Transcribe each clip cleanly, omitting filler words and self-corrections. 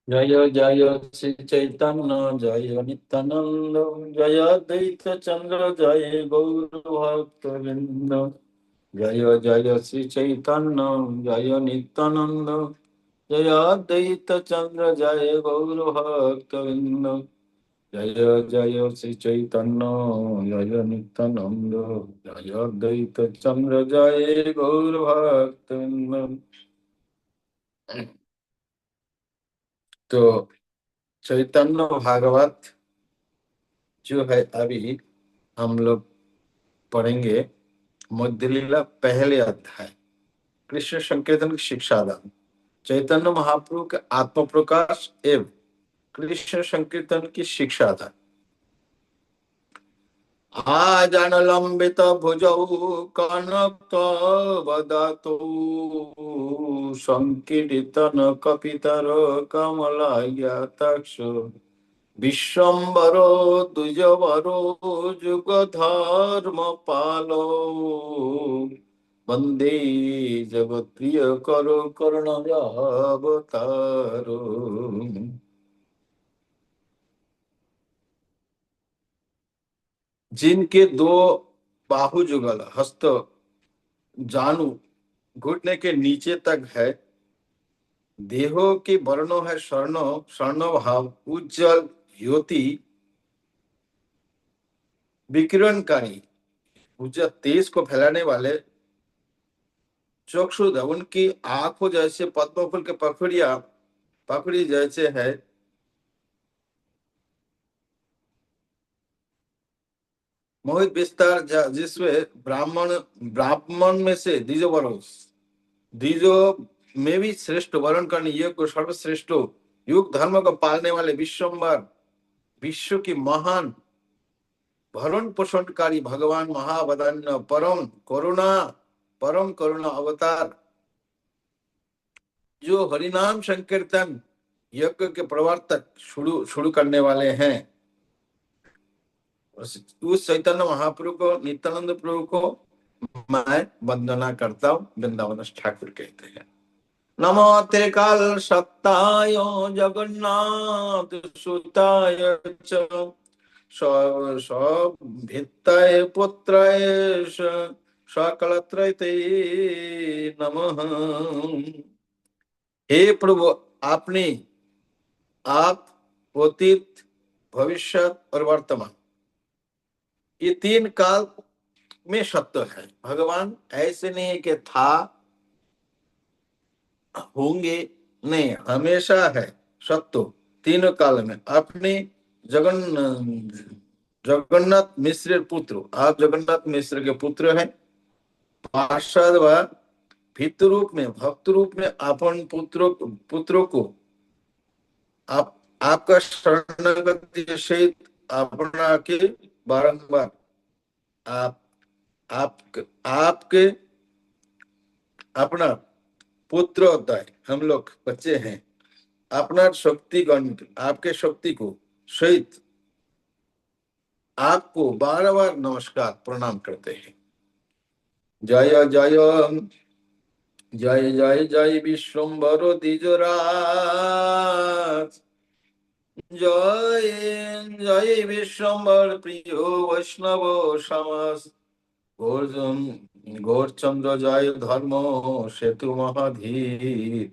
जय जय श्री चैतन्य जय नित्यानंद जय अद्वैत चंद्र जय गौर भक्त वृंद। जय जय श्री चैतन्य जय नित्यानंद जय अद्वैत चंद्र जय गौर भक्त वृंद। जय जय श्री चैतन्य जय नित्यानंद जय अद्वैत चंद्र जय गौर भक्त वृंद। तो चैतन्य भागवत जो है अभी हम लोग पढ़ेंगे मध्य लीला पहले अध्याय कृष्ण संकीर्तन की शिक्षादान चैतन्य महाप्रभु के आत्म प्रकाश एवं कृष्ण संकीर्तन की शिक्षादान। आजान लंबित भुजौ कनक बदतौ संकीर्तन कपितर कमलायताक्ष विश्वम्भरो द्विजवरो जुगधर्मपालो वंदे जगत्प्रिय करो करुणावतारो। जिनके दो बाहु जुगल हस्त जानू घुटने के नीचे तक है, देहो के वर्णो है स्वर्ण स्वर्ण भाव उज्जवल ज्योति विकिरणकारी उज्जवल तेज को फैलाने वाले चक्षुध उनकी आंखों जैसे पद्म फूल के पखड़ी जैसे है। मोहित विस्तार जिसमें ब्राह्मण ब्राह्मण में से द्विजो में भी श्रेष्ठ वर्ण करने योग्य सर्वश्रेष्ठ युग धर्म को पालने वाले विश्वम्बर विश्व की महान भरण पोषणकारी भगवान महावदन्य परम करुणा अवतार जो हरिनाम संकीर्तन यज्ञ के प्रवर्तक शुरू करने वाले हैं, उस चैतन्य महाप्रभु को नित्यानंद प्रभु को मैं वंदना करता हूँ। वृंदावन ठाकुर कहते हैं नमो ते काल सत्ताय जगन्नाथ सुताय च भित्ताय पुत्राय सकलत्रैते नमः। हे प्रभु, आपने आप अतीत भविष्य और वर्तमान ये तीन काल में सत्य है। भगवान ऐसे नहीं है कि था होंगे, नहीं, हमेशा है सत्य तीनों काल में। अपने जगन्नाथ मिश्र पुत्र, आप जगन्नाथ मिश्र के पुत्र हैं। पार्षद व भित्त रूप में भक्त रूप में अपन पुत्रों को आप आपका शरणागति सहित अपना के बारंबार आप आपके अपना पुत्र होता है, हम लोग बच्चे हैं, अपना शक्तिगण आपके शक्ति को सहित आपको बार बार नमस्कार प्रणाम करते हैं। जय जय जय जय जय विश्वम्भर द्विजराज जय जय विश्वम्भर प्रिय वैष्णव समास गौरचंद्र जय धर्म सेतु महाधीर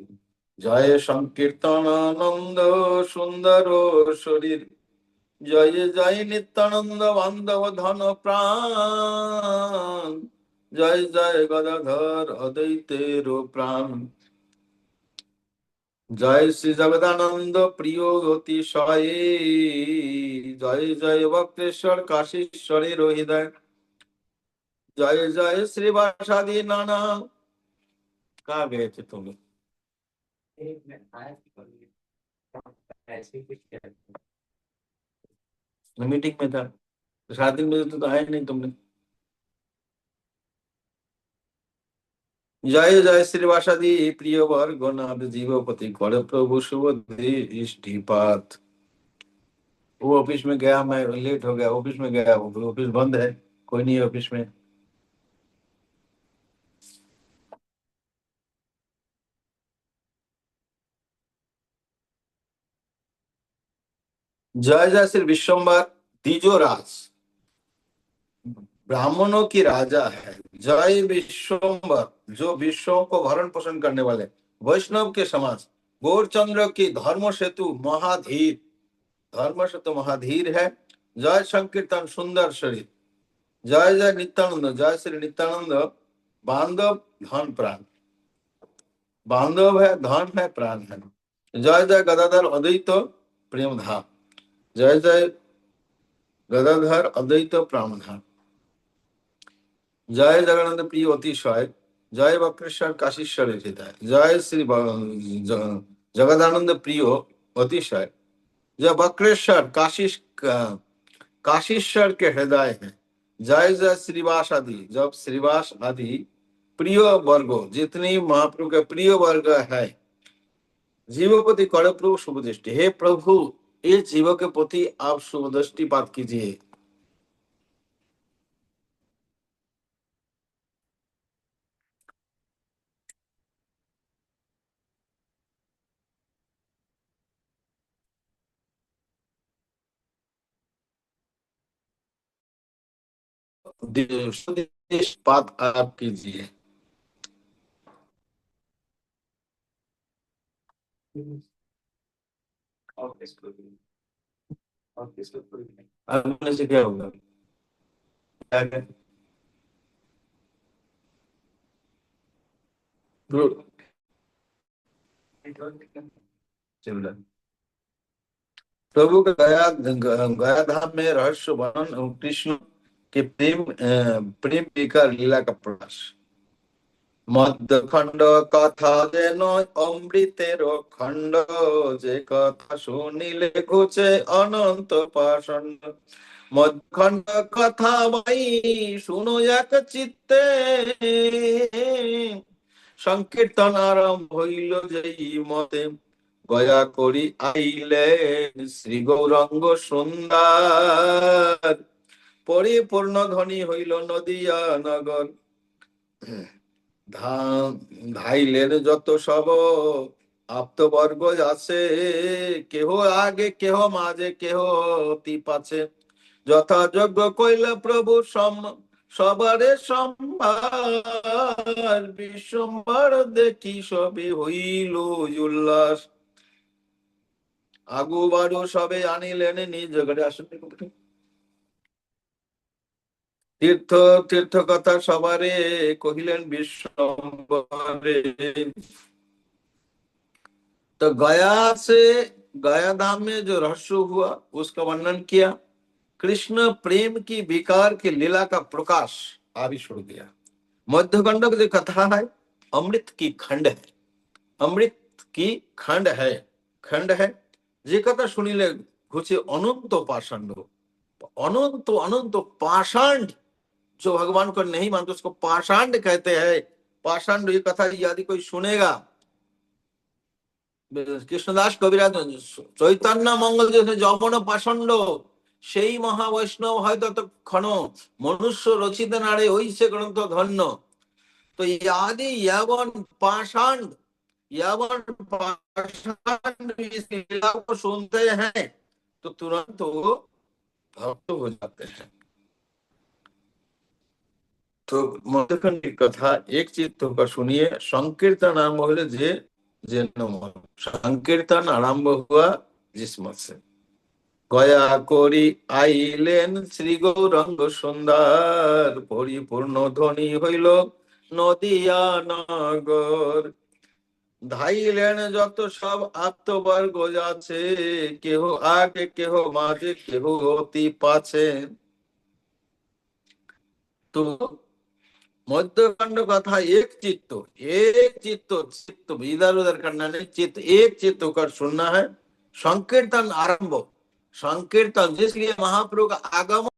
जय संकीर्तनानंद सुंदर शरीर जय जय नित्यानंद बांधव धन प्राण जय जय गदाधर अद्वैतेर प्राण जय श्री जगदानंद प्रिय अतिशय जय जय वक्रेश्वर काशीश्वरी हृदय जय जय श्री वासादि नाना। कहाँ गए थे तुम? मीटिंग में था, 7 दिन बजे तो आए नहीं तुमने। जय जय श्रीवासादि प्रिय वर्ग नाथ जीवपति कर प्रभु शुभ दृष्टिपात। वो ऑफिस में गया, मैं लेट हो गया, ऑफिस में गया, ऑफिस बंद है, कोई नहीं है ऑफिस में। जय जय श्री विश्वम्बर द्विजो राज, ब्राह्मणों की राजा है। जय विश्वम्बर जो विश्वों को भरण पोषण करने वाले, वैष्णव के समाज, गौरचंद्र की धर्म सेतु महाधीर, धर्म सेतु महाधीर है। जय संकीर्तन सुंदर शरीर, जय जय नित्यानंद, जय श्री नित्यानंद बांधव धन प्राण, बांधव है धन है प्राण है। जय जय गदाधर अद्वैत प्रेम धाम, जय जय गदाधर अद्वैत प्राण धाम। जय जगन्नाथ प्रिय अतिशय, जय वक्रेश्वर काशीश्वर हृदय, जय श्री जगदानंद प्रिय अतिशय, जय वक्रेश्वर काशीश्वर के हृदय है। जय जय श्रीवास आदि, जब श्रीवास आदि प्रिय वर्गो, जितनी महाप्रभु के प्रिय वर्ग है, जीवपति कर प्रभु शुभ दृष्टि। हे प्रभु, ये जीव के प्रति आप शुभ दृष्टिपात कीजिए। दृष्टिपात आप कीजिए। अब से क्या होगा? प्रभु का गया धाम में रहस्य वर्णन, कृष्ण के प्रेम का लीला का प्रकाश। मध्यखंड कथा जेन अमृतेर खंड, जे कथा শুনিলে ঘুচে অনন্ত পাষণ্ড। মধ্যখণ্ড কথা ভাই শুনো এক চিত্তে, সংকীর্তন আরম্ভ হইল যেই মতে, গয়া করি আইলেন শ্রী গৌরাঙ্গ সুন্দর, পরিপূর্ণ ধ্বনি হইল নদিয়া নগর। ধাইলেন যত সব আপ্তবর্গ আছে, কেহ আগে কেহ মাঝে কেহ অতি পাছে, যথাযোগ্য কইল প্রভু সবারে সম্ভার, বিশ্বম্বর দেখি সবে হইল উল্লাস। আগু বারু সবে আনিলেন নিজ ঘরে। আসলে তীর্থ তীর্থ কথা সবারে কহিলেন বিশ্বম্বরে। तो गया धाम में जो रहस्य हुआ उसका वर्णन किया। कृष्ण प्रेम की विकार की लीला का प्रकाश आदि छोड़ दिया। मध्यगंडक जो कथा है अमृत की खंड है, अमृत की खंड है। जे कथा सुनिले घुचे अनंत पाषांड, अनंत अनंत पाषांड, जो भगवान को नहीं मानते उसको पाषांड कहते हैं। पाषांड ये कथा यदि कोई सुनेगा, কৃষ্ণদাস কবিরাজ চৈতন্য মঙ্গল যমন পাষণ্ড, সেই মহাবৈষ্ণব হয় ততক্ষণ, মনুষ্য রচিত নারে হইছে গ্রন্থ ধন্য। तो यदि यवन पाषांड, यवन पाषांड इस लीला को सुनते हैं तो तुरंत वो भक्त हो जाते हैं। तो मध्यखंड की कथा एक चित्त होकर सुनिए। संकीर्तन आरंभ होले जे जे संकीर्तन आरंभ हुआ जिस मत से, গয়া করি আইলেন শ্রী গৌরাঙ্গ সুন্দর, পরিপূর্ণ ধ্বনি হইল নদিয়া নগর। ধাইলেন যত সব আত্মবর্গ আছে, কেহ আগে কেহ মাঝে কেহ অতি পাছে। तो मध्यखंड कथा एक चित्त इधर उधर करना नहीं, चित्त एक चित्त होकर सुनना है। संकीर्तन आरंभ, संकीर्तन जिसलिए महाप्रभु का आगमन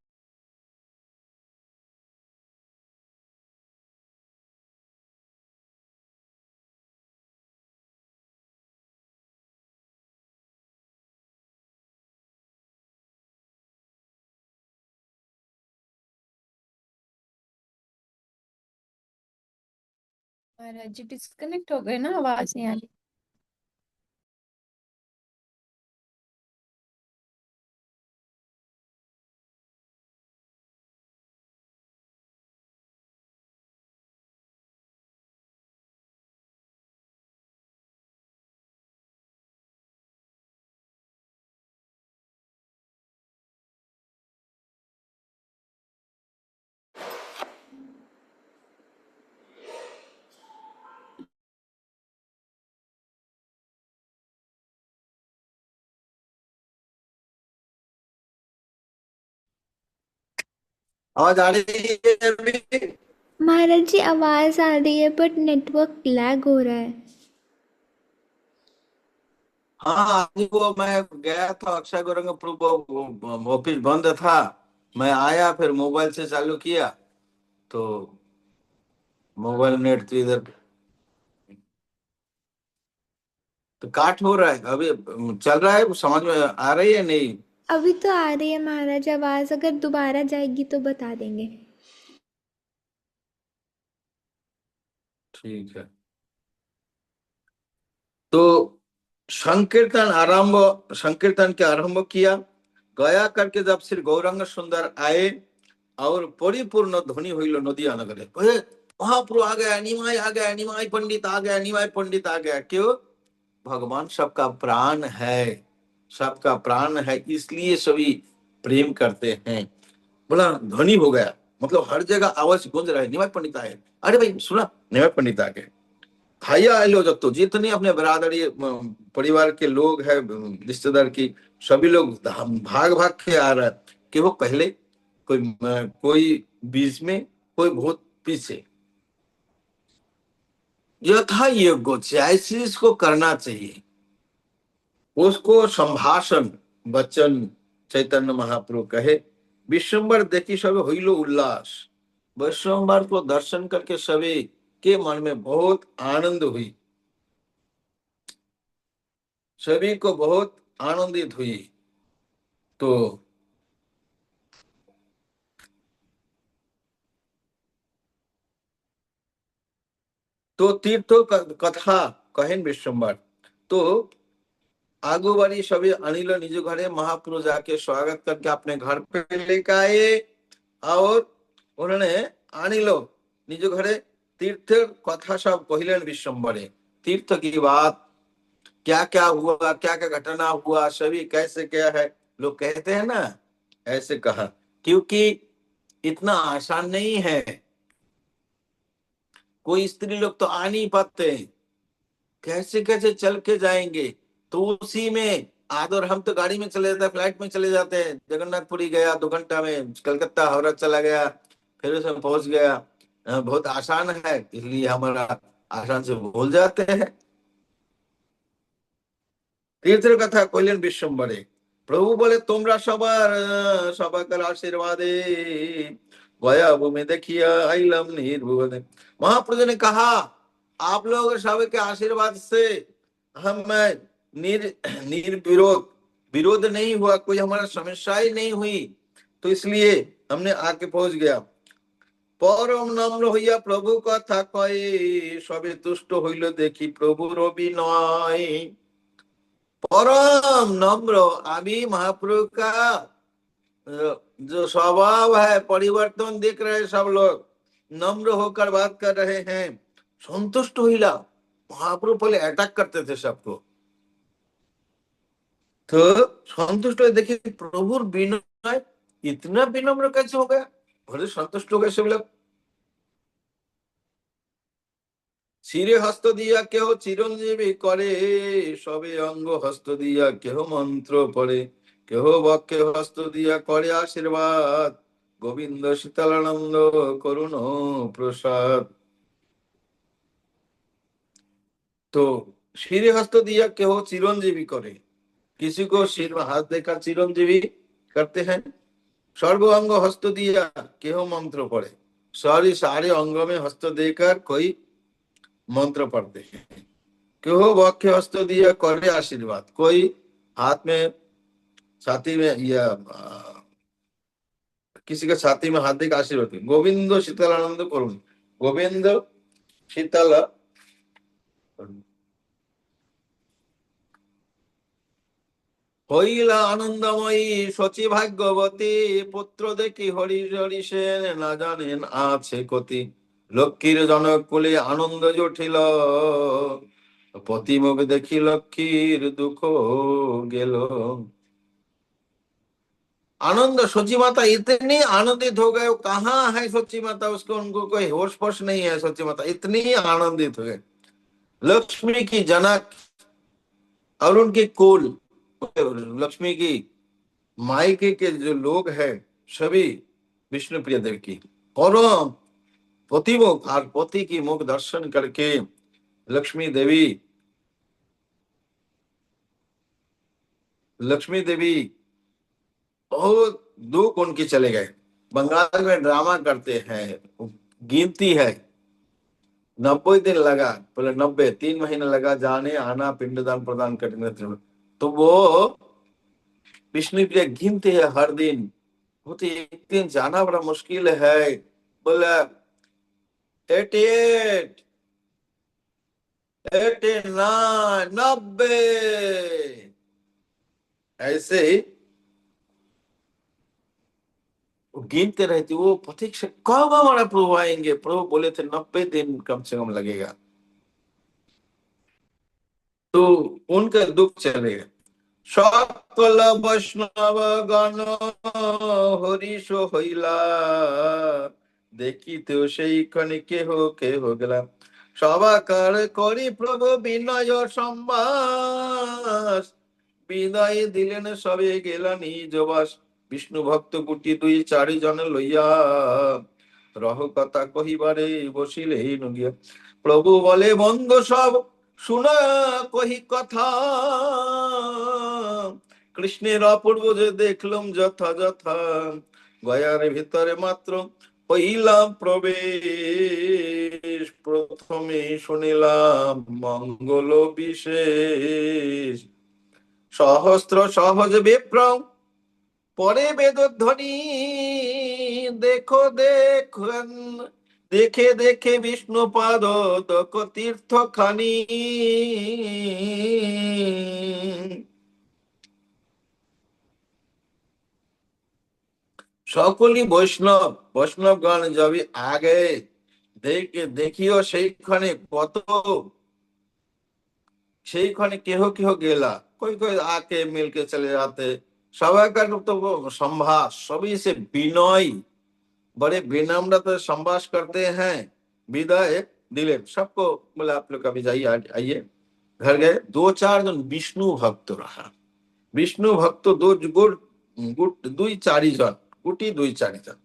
महाराज जी डिस्कनेक्ट हो गए ना, आवाज नहीं आ रही। आवाज आ रही है अभी? महाराज जी आवाज आ रही है बट नेटवर्क लैग हो रहा है। हाँ, आज वो मैं गया था अक्षय गोरंगपुर, ऑफिस बंद था। मैं आया फिर मोबाइल से चालू किया तो मोबाइल नेट तो इधर तो काट हो रहा है अभी। चल रहा है, समझ में आ रही है नहीं? अभी तो आ रही है महाराज आवाज, अगर दोबारा जाएगी तो बता देंगे। ठीक है। तो संकीर्तन के आरंभ किया। गया करके जब श्री गौरांग सुंदर आए और परिपूर्ण ध्वनि हुई नदिया नगरे, महाप्रभु आ गया, निमाई आ गया, निमाई पंडित आ गया, निमाई पंडित आ गया। क्यों? भगवान सबका प्राण है, सबका प्राण है, इसलिए सभी प्रेम करते हैं। बड़ा ध्वनि हो गया, मतलब हर जगह आवाज गूंज रहा है, निमाई पंडित आए। अरे भाई सुना, निमाई पंडित आ गए। भाइया लो, जब तो जितने अपने बरादरी परिवार के लोग हैं, रिश्तेदार की, सभी लोग भाग भाग के आ रहा है कि वो पहले, कोई बीच में, कोई बहुत पीछे। यथा योग्य जैसे इसको करना चाहिए उसको संभाषण वचन चैतन्य महाप्रभु कहे। विश्वम्बर देखी सभी हुई उल्लास। विश्वम्बर को दर्शन करके सभी के मन में बहुत आनंद हुई, सभी को बहुत आनंदित हुई। तो तीर्थो कथा कहें विश्वम्बर। तो आगू बारी सभी अनिल निज घरे महाप्रभु जाके स्वागत करके अपने घर पे लेकर आए और उन्होंने अनिलो निज घरे तीर्थ कथा सब कहलें विश्वम्बरे। तीर्थ की बात, क्या क्या हुआ, क्या क्या घटना हुआ, सभी कैसे क्या है, लोग कहते हैं ना, ऐसे कहा। क्योंकि इतना आसान नहीं है, कोई स्त्री लोग तो आ नहीं पाते, कैसे कैसे चल के जाएंगे। तो उसी में आदर, हम तो गाड़ी में चले जाते हैं, फ्लाइट में चले जाते हैं। जगन्नाथपुरी गया 2 घंटा में, कलकत्ता हावड़ा चला गया, फिर उसमें पहुंच गया। बहुत आसान है, इसलिए हमारा आसान से भूल जाते हैं। तीर्थ कथा कहिलेन विश्वम्बरे। प्रभु बोले তোমরা সবার आशीर्वादे गया भूमि देखिया आइलम निर्भुवने। महाप्रभु ने कहा आप लोग सबके आशीर्वाद से हम निर्विरोध, विरोध नहीं हुआ, कोई हमारा समस्या ही नहीं हुई, तो इसलिए हमने आके पहुंच गया। परम नम्र হইয়া प्रभु কথা কয়ে সবে তুষ্ট হইল দেখি প্রভুর অভিনয়। परम नम्र, अभी महाप्रभु का जो स्वभाव है परिवर्तन देख रहे सब लोग, नम्र होकर बात कर रहे हैं। संतुष्ट हुईला, महाप्रभु पहले अटैक करते थे सबको, तो संतुष्ट हो देखिए प्रभुर विनय, इतना विनम्र कैसे हो गया, बड़े संतुष्ट हो गए सब लोग। শিরে হস্ত দিয়া কেহ চিরঞ্জীবী করে, সবে অঙ্গ হস্ত দিয়া কেহ মন্ত্র পড়ে, কেহ বক্ষে হস্ত দিয়া করে আশীর্বাদ, গোবিন্দ শীতলানন্দ করুণ প্রসাদ। तो শিরে হস্ত দিয়া কেহ চিরঞ্জীবী করে, किसी को सिर में हाथ देकर चिरंजीवी करते हैं। सर्व अंग हस्त दिया केह मंत्र पढ़े, सारे अंग में हस्त देकर कोई मंत्र पढ़ते हैं। केह वक्ष हस्त दिया करे आशीर्वाद, कोई हाथ में छाती में या किसी के छाती में हाथ देकर आशीर्वाद। गोविंद शीतल आनंद करुण, गोविंद शीतल হইলা আনন্দময়ী সচি ভাগ্যবতী, পুত্র দেখি হরি হরি সেন না জানেন আছে কতি। লক্ষ্মীর জনক কুলে আনন্দ জটিল, পতি মুখ দেখি লক্ষ্মীর দুঃখ গেল। आनंद, सोची माता इतनी आनंदित हो गए, कहाँ है सोची माता, उसको उनको कोई होश पोश नहीं है। सोची माता इतनी आनंदित हो गए। लक्ष्मी की जनक और उनके कुल, लक्ष्मी की मायके के जो लोग हैं सभी विष्णुप्रिया देवी की परम पतिमुख और पति की मुख दर्शन करके लक्ष्मी देवी बहुत दुख उनके चले गए। बंगाल में ड्रामा करते हैं, गिनती है 90 दिन लगा, पहले 90 3 महीने लगा जाने आना पिंडदान प्रदान करने। तो वो विष्णु प्रिया गिनते हैं हर दिन। वो तो एक दिन जाना बड़ा मुश्किल है, बोला 88 89 90 ऐसे ही गिनते रहती। वो प्रतीक्षा कब हमारा प्रभु आएंगे, प्रभु बोले थे 90 दिन कम से कम लगेगा। तो उनका दुख चलेगा। সকল বৈষ্ণব গণ হরিষ হইলা, দেখিতেও সেইখানে কেহ কেহ গেলা। সবাকার করি প্রভু বিনয় সম্বাস, বিদায় দিলেন সবে গেলা নিজ বাস। বিষ্ণু ভক্ত গুটি 2-4 জন লইয়া, রহ কথা কহিবারে বসিলে নগিয়া। প্রভু বলে বন্ধু সব শুনা কহি কথা, কৃষ্ণের অপূর্ব যে দেখলাম যথা যথা। গয়ার ভিতরে মাত্র হইলাম প্রবেশ, প্রথমে শুনিলাম মঙ্গল বিশেষ। সহস্র সহজ বিপ্রম পরে বেদধ্বনি, দেখো দেখুন দেখে দেখে বিষ্ণু পাদ তীর্থ খানি। সকলই বৈষ্ণবগণ যাবি আগে দেখিও সেইখানে কত, সেইখানে কেহ কেহ गेला, कोई कोई आके मिलके चले जाते। सभी का तो वो संभाष, सभी से विनय, बड़े विनम्रता संभाष करते हैं। विदाई दिले सबको, बोले आप लोग कभी जाइए, आइए। घर गए। 2-4 जन विष्णु भक्त रहा। विष्णु भक्त 2-4 जन गुटी 2-4 जन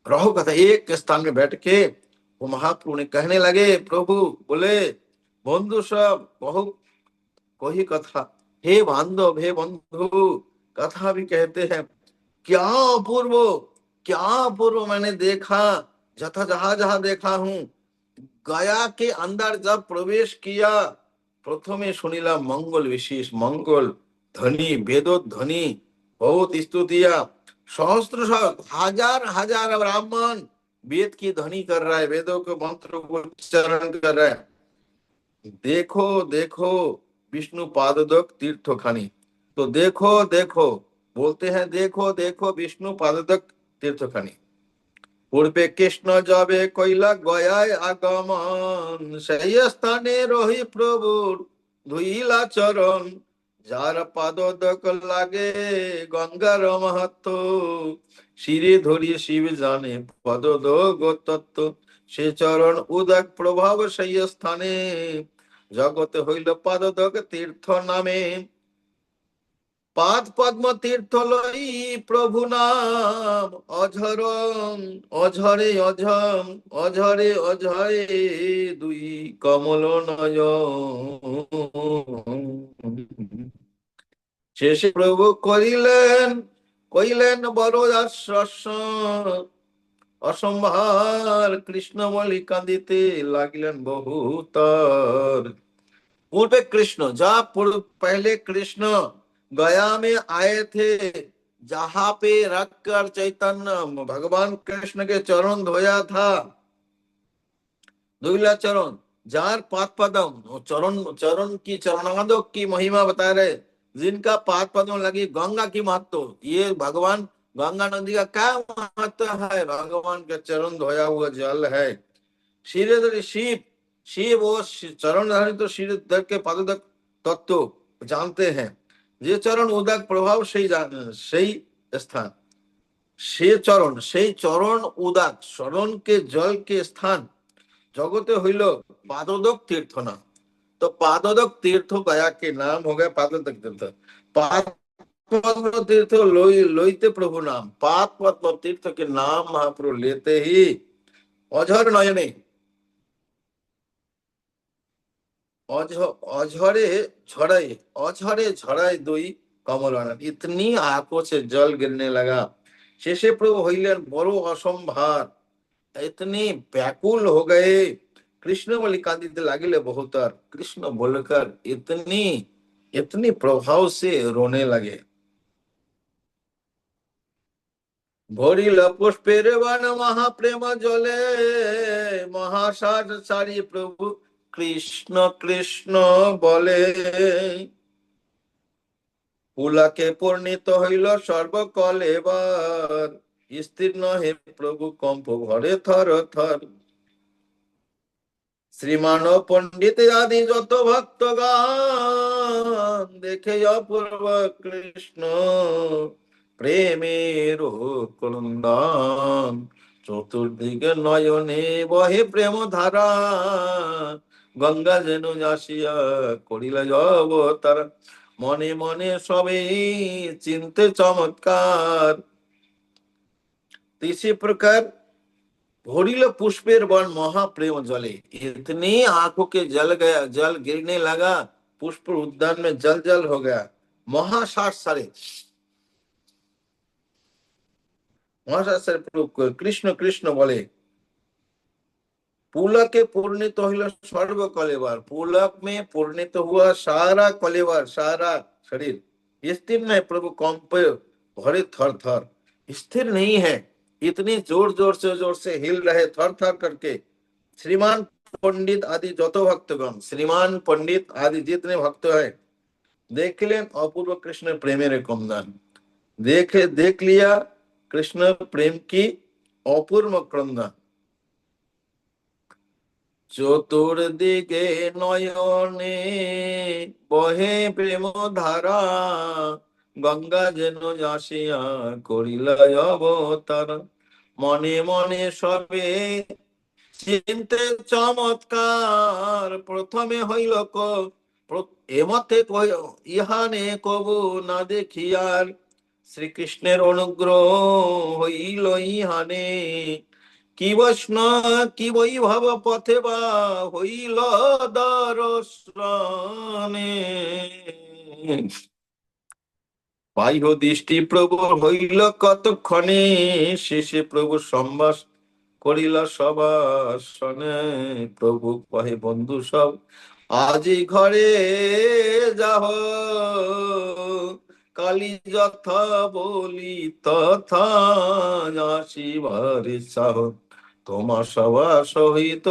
रहो कथा एक स्थान में बैठ के वो महाप्रभु ने कहने लगे। प्रभु बोले बंधु सब बहु कोई कथा, हे बांधव हे बंधु, कथा भी कहते हैं। क्या अपूर्व मैंने देखा, जथा जहां जहां देखा हूं। गया के अंदर जब प्रवेश किया, प्रथमे सुनिला मंगल विशेष, मंगल ध्वनि, वेदो ध्वनि, बहुत स्तुतिया। सहस्त्र हजार हजार ब्राह्मण वेद की ध्वनि कर रहा है, वेदों के मंत्र को उच्चारण कर रहा है। देखो देखो विष्णु पादोदक तीर्थ खानी। तो देखो देखो बोलते हैं, देखो देखो विष्णु पादोदक तीर्थ खानी। पूर्वे कृष्ण जाबे কইলা গয়ায় আগমন, সেই স্থানে রহি প্রভুর ধুইলা চরণ। যার পাদোদক লাগে গঙ্গার মাহাত্ম, শিরে ধরি শিব জানে পদোদক তত্ত্ব। সে চরণ উদক প্রভাব সেই স্থানে, জগতে হইল পাদোদক তীর্থ নামে। পাদ পদ্ম তীর্থ লই প্রভু নাম, অঝরম অঝরে অঝম অঝরে অঝরে দুই কমল নয়ন। শেষে প্রভু কইলেন বড় আশ্বাস, অসম্ভার কৃষ্ণ বলি কাঁদিতে লাগিলেন বহুতর। पूर्व कृष्ण, जहाँ पहले कृष्ण गया में आए थे, जहाँ पे रखकर चैतन्य भगवान कृष्ण के चरण धोया था, धुला चरण, जार पाद पदम, चरण की चरणादों की महिमा बता रहे। जिनका पाद पदम लगी गंगा की महत्व, ये भगवान गंगा नदी का क्या महत्व है, भगवान के चरण धोया हुआ जल है। शिव शिव वो चरण धारी, तो शिव के पादोदक तत्व जानते हैं। जे चरण उदक प्रभाव সেই स्थान, से चरण उदक चरण के जल के स्थान, जगते हইল पादोदक तीर्थ नाम। तो पादोदक तीर्थ गया के नाम हो गया पादोदक तीर्थ। पाद पद्म तीर्थ लोईते प्रभु नाम, पाद पद्म तीर्थ के नाम महाप्रभु लेते ही अझर नयने अझरे झड़ाए दुई कमल नयन। इतनी आंखों से जल गिरने लगा। शेषे प्रभु हইলেন बड़ो असंभार, इतनी व्याकुल हो गए। कृष्ण बोली कांदिते लागिले बहुतर। कृष्ण बोलकर इतनी इतनी प्रभाव से रोने लगे। भरिल पुष्पेर वन महाप्रेम जले, महासार सारी प्रभु कृष्ण कृष्ण बोले। पुलके पूर्णित हইল সর্বকল এবার, স্থির নহে প্রভু কম্প ভরে থর থর। শ্রীমান পণ্ডিত আদি যত ভক্তগণ, দেখে অপূর্ব কৃষ্ণ প্রেমের ক্রন্দন। চতুর্দিকে নয়নে বহে প্রেম ধারা, গঙ্গা যেন আসিয়া করিল অবতার। মনে মনে সবে চিনতে চমৎকার। इसी प्रकार भोरिल पुष्पेर वन महाप्रेम जले, इतनी आंखों के जल गया, जल गिरने लगा, पुष्प उद्यान में जल जल हो गया। महासार सारे कृष्ण कृष्ण बोले। पुलके पूर्णित हইল सर्व कलेवर, पुलक में पूर्णित हुआ सारा कलेवर, सारा शरीर। स्थिर नहीं प्रभु कंप भरे थर थर, स्थिर नहीं है, इतनी जोर जोर से हिल रहे थर थर करके। श्रीमान पंडित आदि যত भक्तगण, श्रीमान पंडित आदि जितने भक्त है, देखलें अपूर्व कृष्ण प्रेमेर क्रंदन। देख लिया कृष्ण प्रेम की अपूर्व क्रंदन। চতুর্দিকে নয়নে বহে প্রেম ধারা, গঙ্গা যেন আসিয়া করিল অবতার। মনে মনে সবে চিনতে চমৎকার, প্রথমে হইল এমতে ইহানে কবু না দেখিয়ার। শ্রীকৃষ্ণের অনুগ্রহ হইল ইহানে, কি বৈষ্ণব কি বৈভব পথে বা হইল দর্শনে। বাহ্য দৃষ্টি প্রভু হইল কতক্ষণে, শেষে প্রভু সম্ভাস করিল সবাসনে। প্রভু কহে বন্ধু সব আজি ঘরে যাহ, কালী যথা বলি তথা আসিবার চাহ। তোমা সভা সহিত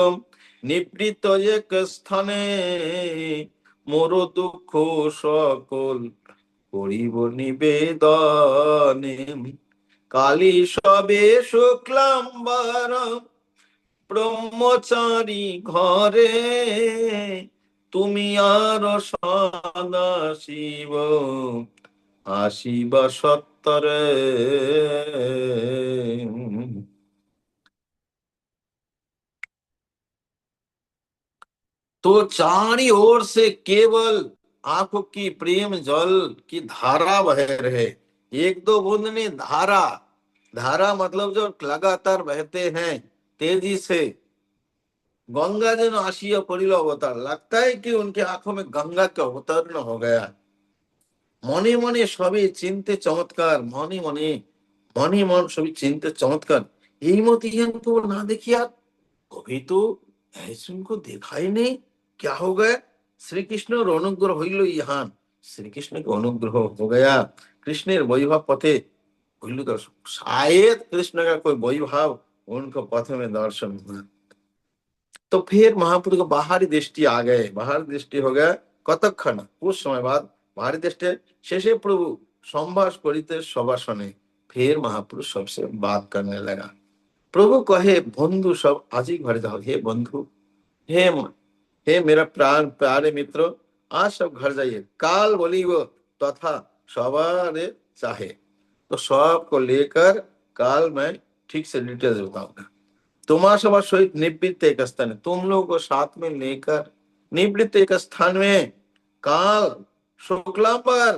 নিবৃত এক স্থানে, মোর দুঃখ সকল করিব নিবেদনে। কালী সবে শুক্লাম্বর ব্রহ্মচারী ঘরে, তুমি আর সদা শিব আসিবা সত্তরে। तो चारी ओर से केवल आंखों की प्रेम जल की धारा बह रहे। एक दो बूंद ने धारा, धारा मतलब जो लगातार बहते हैं तेजी से। गंगा जन आशिया परिल अवतार, लगता है कि उनके आंखों में गंगा का अवतरण हो गया। मने मने सभी चिंते चमत्कार, मने मन सभी चिंते चमत्कार। यही मत को ना देखिए, कभी तो ऐसे उनको देखा ही नहीं, क्या हो गया। श्री कृष्ण अनुग्रह হইল ইহান, श्री कृष्ण का अनुग्रह हो गया। कृष्णेर वैभव पथे हইল तो शायद कृष्ण का कोई वैभव उनको पथ में दर्शन हुआ। तो फिर महाप्रभु को बाहरी दृष्टि आ गए, बाहरी दृष्टि हो गया कतक्षण, कुछ समय बाद बाहरी दृष्टि। शेषे प्रभु संभाष करिते सबासने, फिर महाप्रभु सबसे बात करने लगा। प्रभु कहे बंधु सब आज ही घर जाओ। हे बंधु, हे मेरा प्राण प्यारे मित्र, आज सब घर जाइए। काल बोली वो तथा सवारे चाहे तो सबको लेकर काल मैं ठीक से डिटेल्स बताऊंगा। तुम्हारा सभा सहित निवृत्त एक स्थान, तुम लोग को साथ में लेकर निवृत्त एक स्थान में काल शुक्लांबर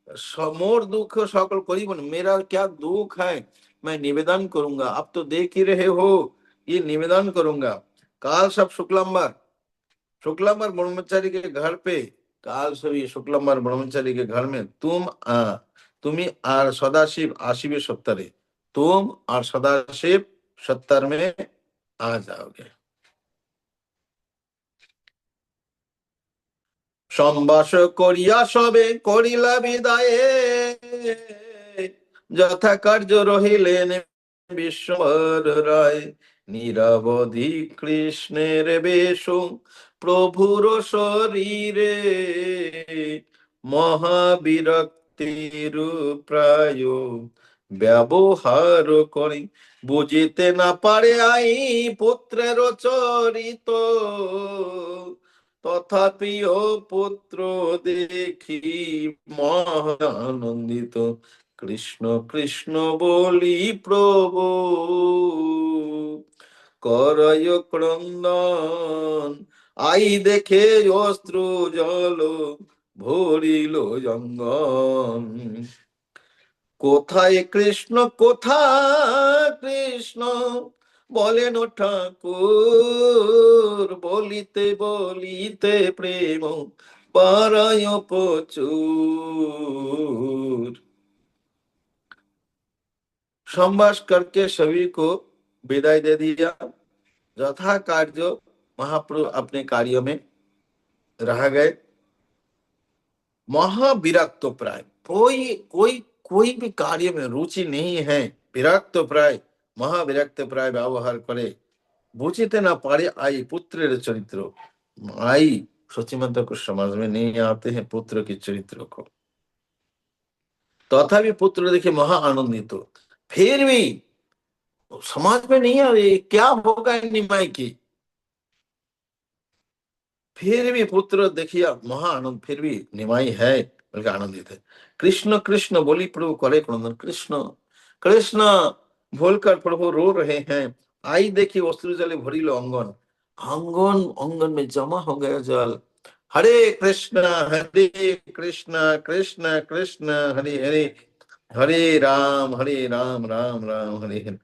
मोर दुख सकल करीब, मेरा क्या दुख है मैं निवेदन करूंगा। आप तो देख ही रहे हो, ये निवेदन करूंगा। काल सब शुक्लांबर ब्रह्मचारी के घर पे, काल सभी शुक्लांबर ब्रह्मचारी के घर में तुम्ही और सदाशिव आशिवे 70, तुम और सदाशिव 70 में आ जाओगे। সম্বাস করিয়া সবে করিলা বিদায়ে, যথা কার্য রহিলেন বিশ্বর রায়। নিরবধি কৃষ্ণের বেশ প্রভুর শরীরে, মহাবিরক্তির প্রায় ব্যবহার করি। বুঝিতে না পারে আই পুত্রের চরিত, তথাপি ও পুত্র দেখি মহা আনন্দিত। কৃষ্ণ কৃষ্ণ বলি প্রভু করয় ক্রন্দন, আই দেখে অশ্রু জল ভরিল জঙ্গন। কোথায় কৃষ্ণ কোথায় কৃষ্ণ বলেন ঠাকুর, বলিতে বলিতে প্রেম পারায় প্রচুর। संभाष करके सभी को विदाई दे दिया। यथा कार्य महाप्रभु अपने कार्यों में रह गए। महाविरक्त प्राय, कोई कोई कोई भी कार्य में रुचि नहीं है, विरक्त प्राय महाविरक्त प्राय व्यवहार करे। बुझते ना पारे आई पुत्र चरित्र, आई सचिमंत को समझ में नहीं आते हैं पुत्र के चरित्र को। तथापि पुत्र देखे महा आनंदित, फिर भी समाज में नहीं आ रही, क्या होगा निमाई की। फिर भी पुत्र देखिए महा आनंद, फिर भी निमाई है बल्कि आनंदित है। कृष्ण कृष्ण बोली प्रभु करे क्रंदन, कृष्ण कृष्ण बोलकर प्रभु रो रहे हैं। आई देखी अश्रु जले भरिल अंगन, अंगन अंगन में जमा हो गया जल। हरे कृष्ण कृष्ण कृष्ण कृष्ण हरे हरे, हरे राम राम राम हरे हरे।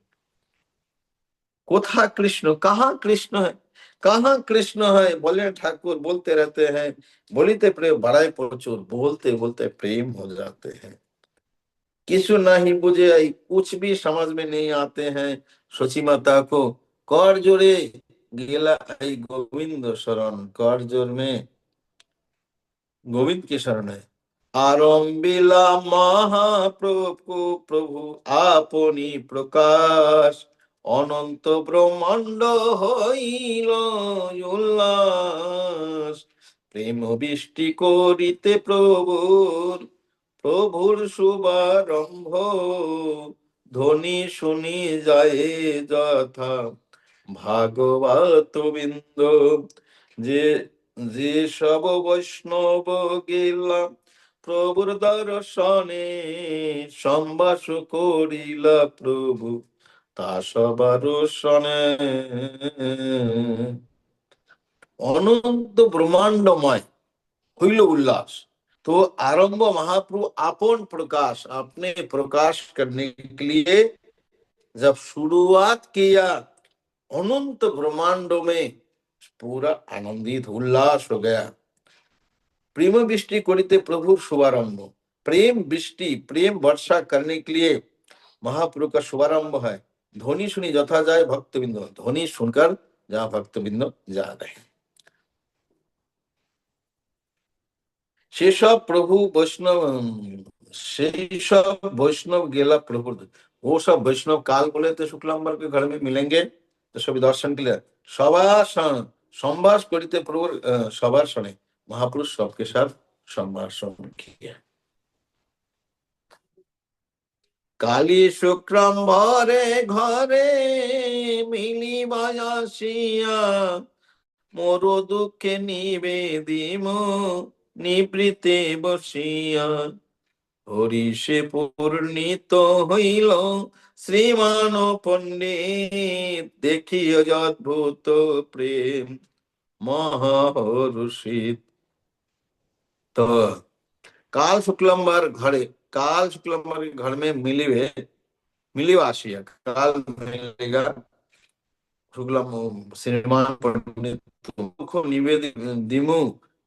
कोथा कृष्ण, कहाँ कृष्ण है, कहाँ कृष्ण है। बोले ठाकुर बोलते रहते हैं, बोलिते प्रेम बड़ाई प्रचुर, बोलते बोलते प्रेम हो जाते हैं। किसु नहीं बुझे आई, कुछ भी समझ में नहीं आते हैं। शची माता को कर जोरे गेला आई गोविंद शरण, कर जोर में गोविंद की शरण है। आरंबिला महाप्रभु प्रभु आपनी प्रकाश, অনন্ত ব্রহ্মাণ্ড হইল উল্লাস। প্রেম বৃষ্টি করিতে প্রভুর প্রভুর শুভারম্ভ, ধ্বনি শুনি যায় যথা ভাগবত বৃন্দ। যে যে সব বৈষ্ণব গেলা প্রভুর দর্শনে, সম্বাস করিলা প্রভু তা সবার শনে। অনন্ত ব্রহ্মাंडमय হইল উল্লাস। तो आरंभ महाप्रभु अपन प्रकाश, अपने प्रकाश करने के लिए जब शुरुआत किया, अनंत ब्रह्मांडों में पूरा आनंदित उल्लास हो गया। प्रेम वृष्टि करिते प्रभु शुभारंभ, प्रेम वृष्टि प्रेम वर्षा करने के लिए महाप्रभु का शुभारंभ है। ध्वनि सुनी जथा जाए भक्तबिंद, ध्वनि सुनकर जहाँ भक्तबिंद जा रहे हैं। সেই সব प्रभु वैष्णव, সেই সব वैष्णव गेला प्रभु, वो सब वैष्णव काल बोले तो शुक्लांबर के घर में मिलेंगे, तो सभी दर्शन के लिए सवार संवास करिते प्रभु सवार सने महापुरुष सबके साथ संभाषण किया। काली शुक्रांबरे घरे मिली बायासिया, मोरो दुखे निवेदिम निवृत्ते बसिया। हरिषे पूर्णित हইল শ্রীমান পণ্ডিত, দেখিও অদ্ভুত প্রেম মহাহর্ষিত। तो काल शुक्लम्बर घरे, काल शुक्लम्बर के घर में मिलिवासी है, काल मिलेगा शुक्लम श्रीमान पंडित को निवेदित दिमु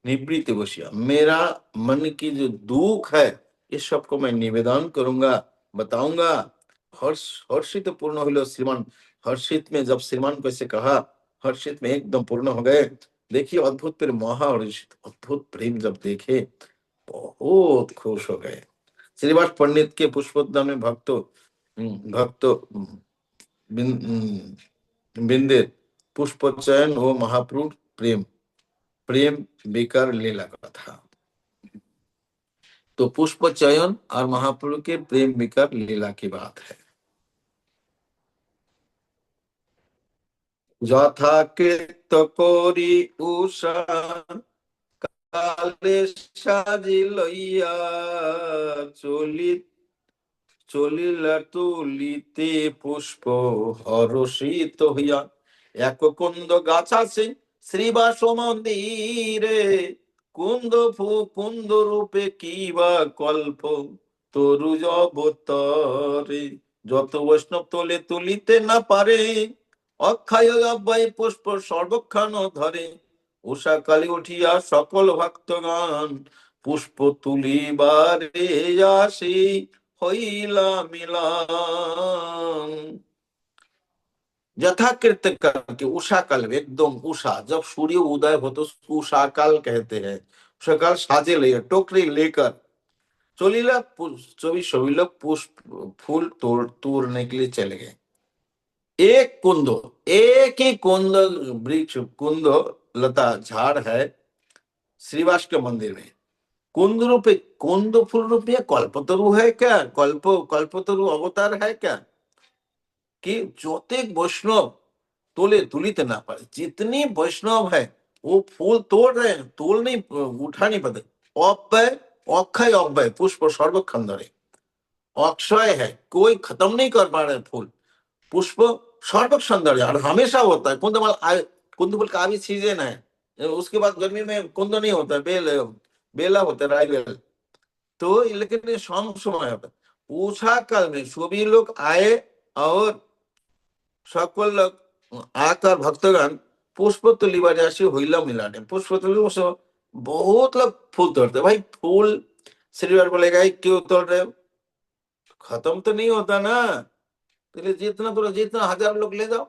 निवृत्ति बसिया, मेरा मन की जो दुख है इस सबको मैं निवेदन करूंगा, बताऊंगा। हर्षित पूर्ण हो श्रीमान, हर्षित में जब श्रीमान को ऐसे कहा, हर्षित में एकदम पूर्ण हो गए। देखिए अद्भुत प्रेम, महाहर्षित अद्भुत प्रेम जब देखे बहुत खुश हो गए। श्रीवास पंडित के पुष्पोद्यान में भक्तो बिंदे पुष्प चयन हो महाप्रभु प्रेम, प्रेम बेकार लीला का था। तो पुष्प चयन और महाप्रभु के प्रेम बेकार लीला की बात है। যথা কীর্ত করি উষা কালে সাজি লইয়া চলিলা তুলিতে পুষ্প হরষিত হইয়া। এক কুন্দ গাছ আছে শ্রীবাস মন্দিরে, কুন্দ রূপে কি বা কল্প তরুজ অবতরে। যত বৈষ্ণব তোলে তুলিতে না পারে, অক্ষয় অব্যয় পুষ্প সর্বক্ষণ ধরে। উষা কালী উঠিয়া সকল ভক্তগণ পুষ্প তুলিবারে আসি হইলা मिलन। यथाकृत करके उषा काल में, एकदम उषा जब सूर्य उदय हो तो उषा काल कहते हैं। उषा काल साजे ले टोकरी लेकर चलिला सभी लोग पुष्प फूल तोड़ने के लिए चले गए। एक ही कुंद वृक्ष, कुंद लता झाड़ है श्रीवास के मंदिर में। कुंद रूपे, कुंद फूल रूपे कल्पतरु है क्या? कल्पतरु अवतार है क्या? कि ज्योतिक वैष्णव तोले तुलित ना पाए, जितनी वैष्णव है वो फूल तोड़ रहे हैं, तोड़ नहीं, उठा नहीं पाते। अव्यय अक्षय अव्यय पुष्प सर्वक्षण धरे, अक्षय है, कोई खत्म नहीं कर पा रहे फूल, पुष्प सर्वक्षण धरे। और हमेशा होता है कुंद का भी सीजन है, उसके बाद गर्मी में कुंद नहीं होता, बेला होता है, रायबेल। तो लेकिन ये शाम समय होता है। उषा काल में सभी लोग आए और সকল लोग आकर भक्तगण पुष्प तुली बजासी हुईला मिलाने, पुष्प तुली बहुत लोग फूल तोड़ते। भाई फूल श्रीवार बोलेगा क्यों तोड़ रहे हो, खत्म तो नहीं होता ना, तो जितना तोड़ा, जितना 1000 लोग ले जाओ,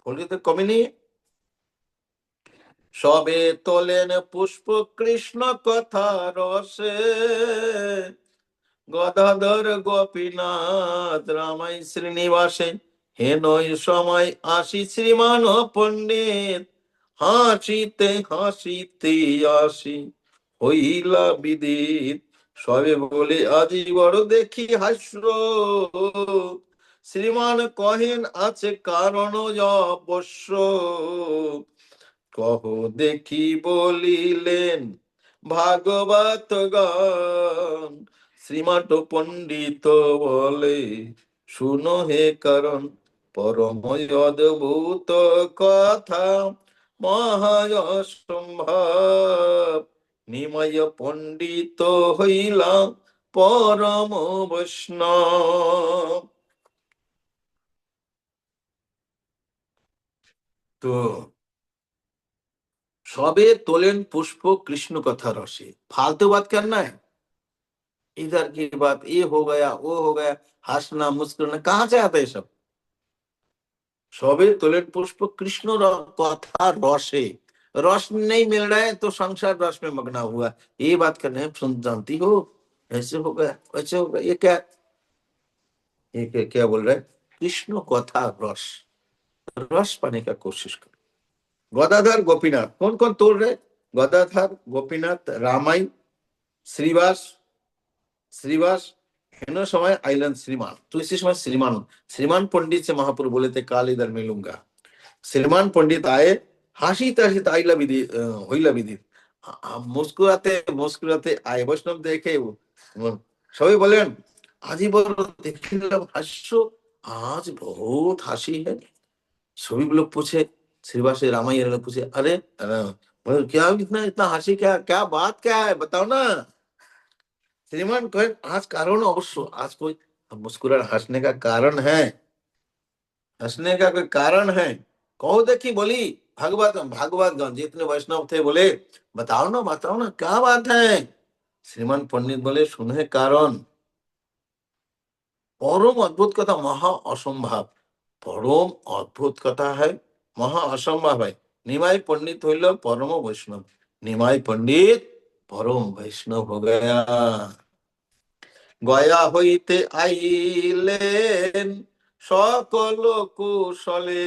फूल की तो कमी नहीं है। সবে তোলেন পুষ্প কৃষ্ণ কথা রসে, গদাধর গোপীনাথ রামাই শ্রীনিবাসে। হেনই সময় আসি শ্রীমান পণ্ডিত, হাসিতে হাসিতে আসি হইলা বিদিত। সবে বলে আজি বড় দেখি হাস্য, শ্রীমান কহেন আছে কারণ অবশ্য। কহ দেখি বলিলেন ভাগবত গান, শ্রীমঠ পণ্ডিত বলে শুনো হে কারণ। পরম অদ্ভুত কথা মহাসম্ভব, নিময় পণ্ডিত হইলা পরম বৈষ্ণব। তো सबे तोलेन पुष्प कृष्ण कथा रसे, फालतू बात करना है, इधर की बात ये हो गया वो हो गया, हंसना मुस्कुराना कहाँ से आता है सब। सबे तोलेन पुष्प कृष्ण कथा रसे, रस नहीं मिल रहा है तो संसार रस में मगना हुआ, ये बात करने सुन जानती हो, ऐसे हो गया वैसे हो गया, ये क्या बोल रहा है, कृष्ण कथा रस, रस पाने का कोशिश करो। गदाधर गोपीनाथ कौन कौन तोड़ रहे, गदाधर गोपीनाथ रामाई श्रीवास हेनो समय आइलैंड श्रीमान। तो इसी समय श्रीमान पंडित से महाप्रभु बोले थे काल इधर मिलूंगा। श्रीमान पंडित आए, हासिते हासिते आइला विधि हইলা विधि, मुस्कुराते मुस्कुराते आए। वैष्णव देखे सभी बोलेन आजी बड़ो देखिलाम हास्य, आज बहुत हासी है। सभी लोग पूछे, श्रीवास रामायण पूछे अरे क्या इतना इतना हंसी, क्या क्या बात क्या है बताओ ना। श्रीमान कहे आज कारण अवश्य, आज कोई मुस्कुरा हंसने का कारण है, हंसने का कोई कारण है? कहो देखी, बोली भागवत भागवत गण जितने वैष्णव थे बोले बताओ ना क्या बात है? श्रीमान पंडित बोले सुने कारण, परम अद्भुत कथा, महा असंभव, परम अद्भुत कथा है, महा असंभव है। निमाई पंडित হইল परम वैष्णव, निमाई पंडित परम वैष्णव हो गया। গয়া হইতে আইলেন সকল কুশলে,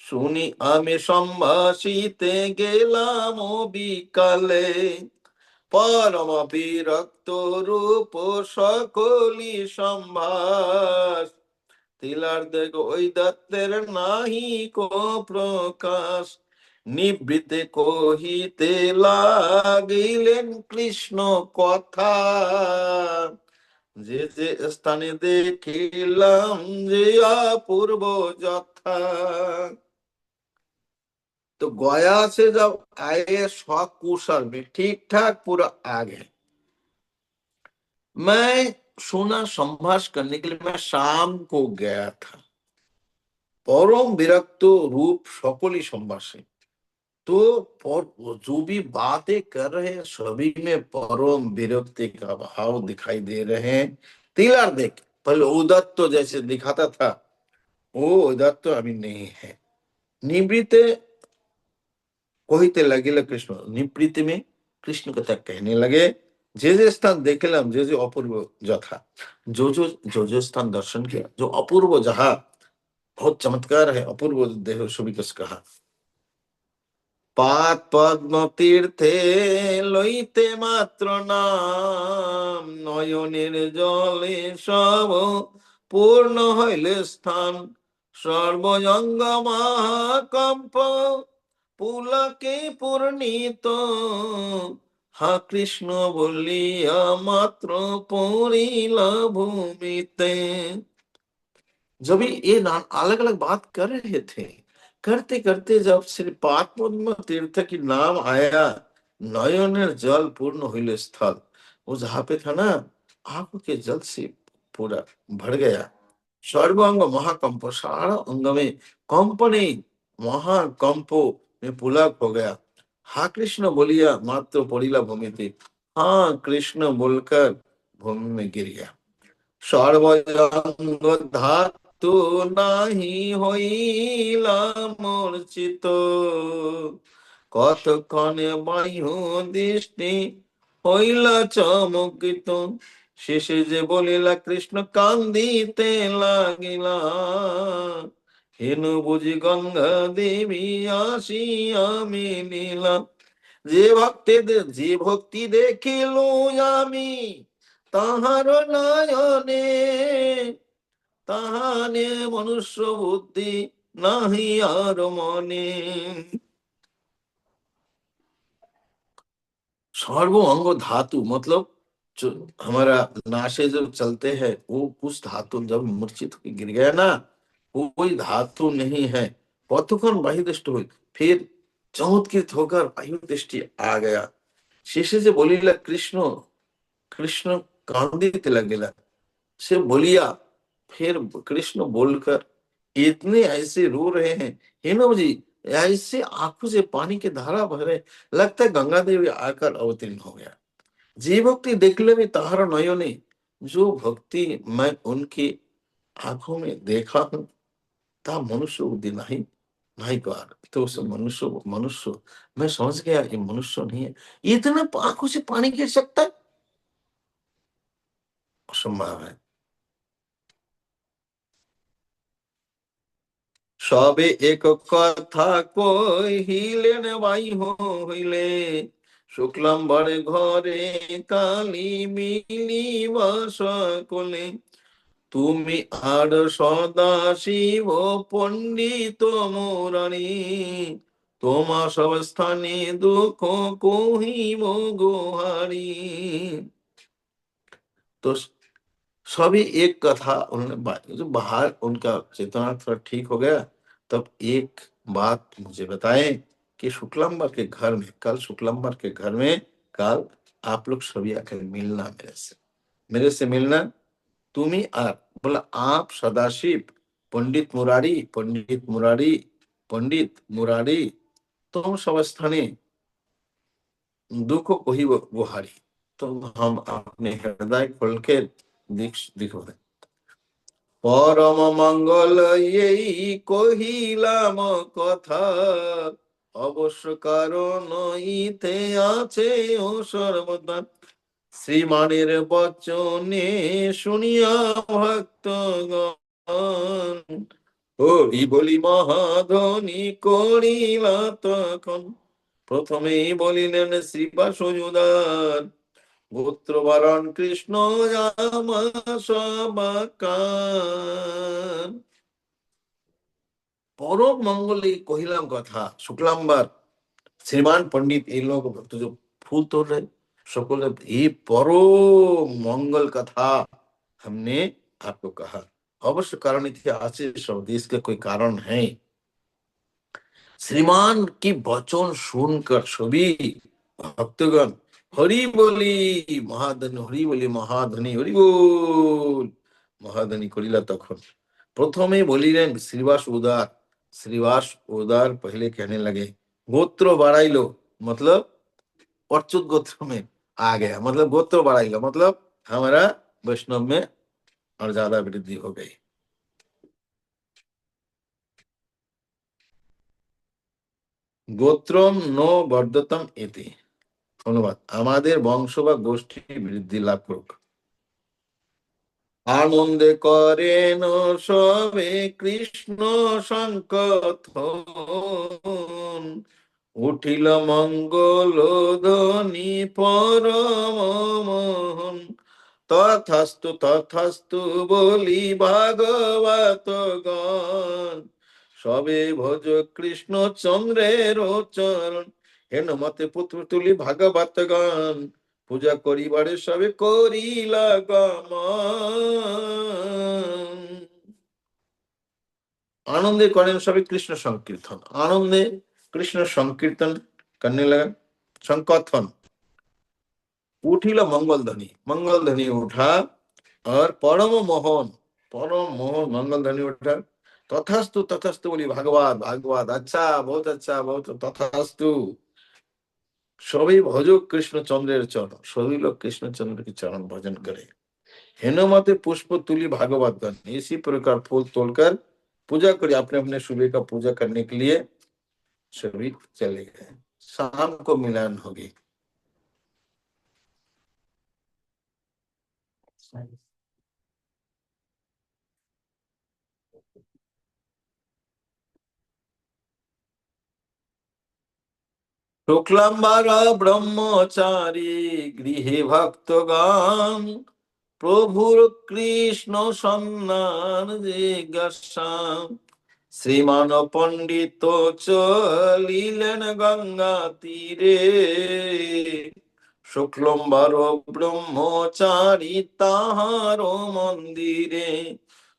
শুনি আমি সম্ভাষিতে গেলাম বিকালে, পরম বিরক্ত রূপ সকলি সম্ভাস, তিলার্ধে ওই দত্তের নাহি কো প্রকাশ, নিবৃতে কহিতে লাগিলেন কৃষ্ণ কথা, যে যে স্থানে দেখিলাম যে अपूर्व যথা। तो गया से जब आए सकुशल में ठीक ठाक पूरा आ गए, मैं सुना संभाष करने के लिए मैं शाम को गया था, परम विरक्त रूप सकल ही संभाषे, तो जो भी बातें कर रहे हैं सभी में परम विरक्ति का भाव दिखाई दे रहे हैं। तिलार देख, पहले उदत्त तो जैसे दिखाता था वो उदत्त तो अभी नहीं है। निवृत्त कहिते लगिल कृष्ण, निवृत्ति में कृष्ण कथा कहने लगे, जे स्थान देखलाम जे अपूर्व जथा, जो स्थान दर्शन किया, जो अपूर्व जहा बहुत चमत्कार है, अपूर्व देह सुविकस कहा। पाद पद्म तीर्थे लইতে মাত্র নাম, নয়নের জলে সব পূর্ণ হইলে স্থান, সর্বজঙ্গ মহাকম্প পুলকে পূর্ণিত, হা কৃষ্ণ বলিয়া মাত্র পড়িলা ভূমিতে। जब ये अलग अलग बात कर रहे थे, करते करते जब श्री पादपद्म तीर्थ की नाम आया, नयनेर जल पूर्ण हुई स्थल, वो जहाँ पे था ना, आंखों के जल से पूरा भर गया, सर्वांग महाकंप, सारा अंग में कंपने, महाकंपो में पुलक हो गया। हाँ कृष्ण बोलिया मात्र पड़िला भूमि थी, हाँ कृष्ण बोलकर भूमि में गिर गया। सर्वजंग धातु नाही হইলা মূর্ছিত, কতক্ষণে বায়ু দৃষ্টি হইলা চমকিত, শেষে যে বলিলা কৃষ্ণ কান্দিতে লাগিলা, হেনু বুঝি গঙ্গা দেবী আসিয়া মিলিলা, যে ভক্তি দেখিল আমি তাহার নয়নে, তাহানে মনুষ্য বুদ্ধি নাহি আর মনে। सर्व अंग धातु मतलब जो हमारा नाशे जो चलते हैं वो कुछ धातु जब मूर्छित होकर गिर गया ना, वो कोई धातु नहीं है। पथुकन बाह्य दृष्टि हुई, फिर चमत्कृत होकर बाह्य दृष्टि आ गया। शेषे से बोलिला कृष्ण, कृष्ण कांदिते लगेला, से बोलिया, फिर कृष्ण बोलकर इतने ऐसे रो रहे हैं, हेनो जी ऐसे आंखों से पानी के धारा बह रहे, लगता है गंगा देवी आकर अवतीर्ण हो गया। जी भक्ति देखले में ताहारा नयने, जो भक्ति मैं उनकी आंखों में देखा हूं, ता मनुष्य बुद्धि नहीं नहीं कर, तो उस मनुष्य मनुष्य मैं समझ गया ये मनुष्य नहीं है, इतना आंखों से पानी गिर सकता है, असंभव है। সবে এক কথা কহিলেন বাই হইলে, শুক্লাম্বর ঘরে কালী মিলিবা সকলে, তুমি আর সদা শিব পণ্ডিত মুরারি, তোমা সব স্থানে দুঃখ কহিব গোহারি। तो सभी एक कथा उन्होंने, जो बाहर उनका चेतना थोड़ा ठीक हो गया, तब एक बात मुझे बताएं कि शुक्लांबर के घर में, कल शुक्लांबर के घर में कल आप लोग सभी आकर मिलना मेरे से मिलना। तुम्ही बोला आप सदाशिव पंडित मुरारी पंडित मुरारी तुम सब स्थाने दुख को ही वो हारी। तो हम अपने हृदय खोल के दिखो परम मंगल यही कहिलाम कथा अवश्य कारण इते আছে ও সর্বদা শ্রীমানের বচনে শুনিয়া ভক্তগণ হরি বলি মহাধ্বনি করিলা তখন। প্রথমেই বলিলেন শ্রীবাসুদার গোত্র বরণ কৃষ্ণ সবাকার। পরম মঙ্গলে কহিলাম কথা শুক্লাম্বার শ্রীমান पंडित ये लोग तो जो फूल तोड़ रहे সকলে ये परम मंगल कथा हमने आपको कहा। अवश्य कारण আছে सब देश का कोई कारण है। श्रीमान की वचन सुनकर सभी भक्तगण हरि बोली महाधनी हरि बोली महाधनी हरि बोल महाधनी करिला तখন प्रथमे বলিলেন श्रीवास उदार पहले कहने लगे गोत्र बढ़ाइलो मतलब अच्युत गोत्र में आ गया मतलब गोत्र बढ़ाइलो मतलब हमारा वैष्णव में और ज्यादा वृद्धि हो गई। গোত্রম নো বর্ধতম ইতি অনুবাদ আমাদের বংশ বা গোষ্ঠী বৃদ্ধি লাভ করুক। আনন্দে করেন সবে কৃষ্ণ সংকথন উঠিল মঙ্গল ধ্বনি পরম মোহন তথাস্তু তথাস্তু বলি ভাগবত গণ সবে ভজ কৃষ্ণ চন্দ্রের চরণ হেন মতে পুত্র তুলি ভাগবত গান পূজা করিবারে সবে করিলা গমন। आनंदे करें सभी कृष्ण संकीर्तन आनंदे कृष्ण संकीर्तन करने लगा संकथन उठिला मंगल ध्वनि उठा और परम मोहन मंगल ध्वनि उठा तथास्तु तथास्तु बोली भागवत अच्छा बहुत तथास्तु सभी भजो कृष्ण चंद्रेर चरण सभी लोग कृष्ण चंद्र के चरण भजन करे। हेनुमते पुष्प तुली भागवत गण इसी प्रकार फूल तोड़कर पूजा करी अपने अपने सुबह का पूजा करने के लिए सभी चले गए। शाम को मिलन होगी। শুক্লাম্বার ব্রহ্মচারী গৃহে ভক্তগণ প্রভুর কৃষ্ণ সন্ধান জিজ্ঞাসা শ্রীমান পণ্ডিত চলিলেন গঙ্গা তীরে শুক্লম্বার ব্রহ্মচারী তাহার মন্দিরে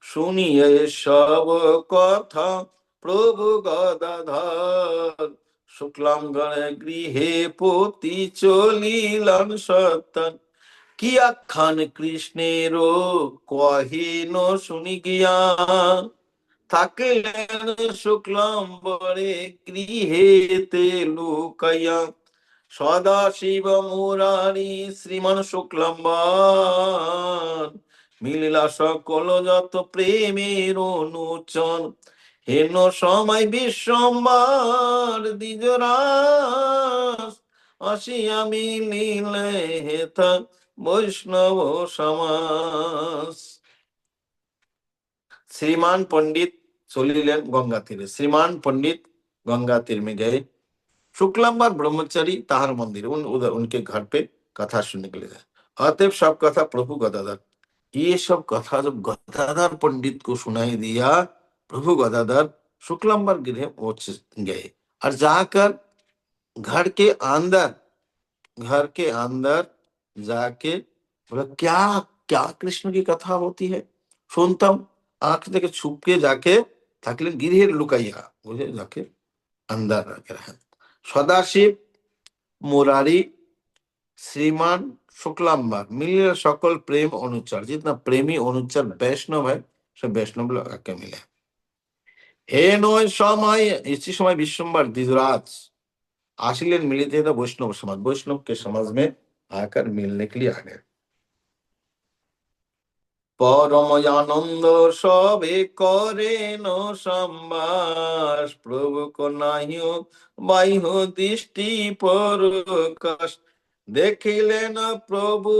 শুনিয়ে সব কথা প্রভু গদাধর শুক্লাম্বরে গৃহে পতি চলিলাম সত্তর কি আখ্যান কৃষ্ণের কহিন শুনি গিয়া থাকিলেন শুক্লাম্বরে গৃহেতে লুকাইয়া সদা শিব মুরারি শ্রীমান শুক্লাম্বর মিলিলা সকল যত প্রেমের অনুচন হেন সময় বিশ্বম্বর দ্বিজরাস আসিয়া মিলিলে হেথা বৈষ্ণব সমাস। श्रीमान पंडित चलिलेन गंगा तीरे श्रीमान पंडित गंगा तीर में गए शुक्लाम्बर ब्रह्मचारी ताहार मंदिर उधर उनके घर पे कथा सुनने के लिए गए। अतएव सब कथा प्रभु गदाधर ये सब कथा जब गदाधर पंडित को सुनाई दिया प्रभु गदाधर शुक्लाम्बर गृह पहुंच गए और जाकर घर के अंदर जाके बोला क्या क्या कृष्ण की कथा होती है सुनता हूं। आंख থেকে छुपके जाके থাকলেন গৃহের লুকাইয়া বুঝে যাকে अंदर रख रहे हैं। सदाशिव मुरारी श्रीमान शुक्लांबर मिले सकल प्रेम अनुचर, जितना प्रेमी अनुचर वैष्णव है सब वैष्णव लोग आके मिले। हे नय समय, इसी समय विश्वम्बर द्विजराज आशीलन मिले थे तो वैष्णव समाज, वैष्णव के समाज में आकर मिलने के लिए आ गए। परम आनंद सबे करे न संबास, प्रभु को नाहियो बाह्य दृष्टि पर कष्ट, देखिलेन प्रभु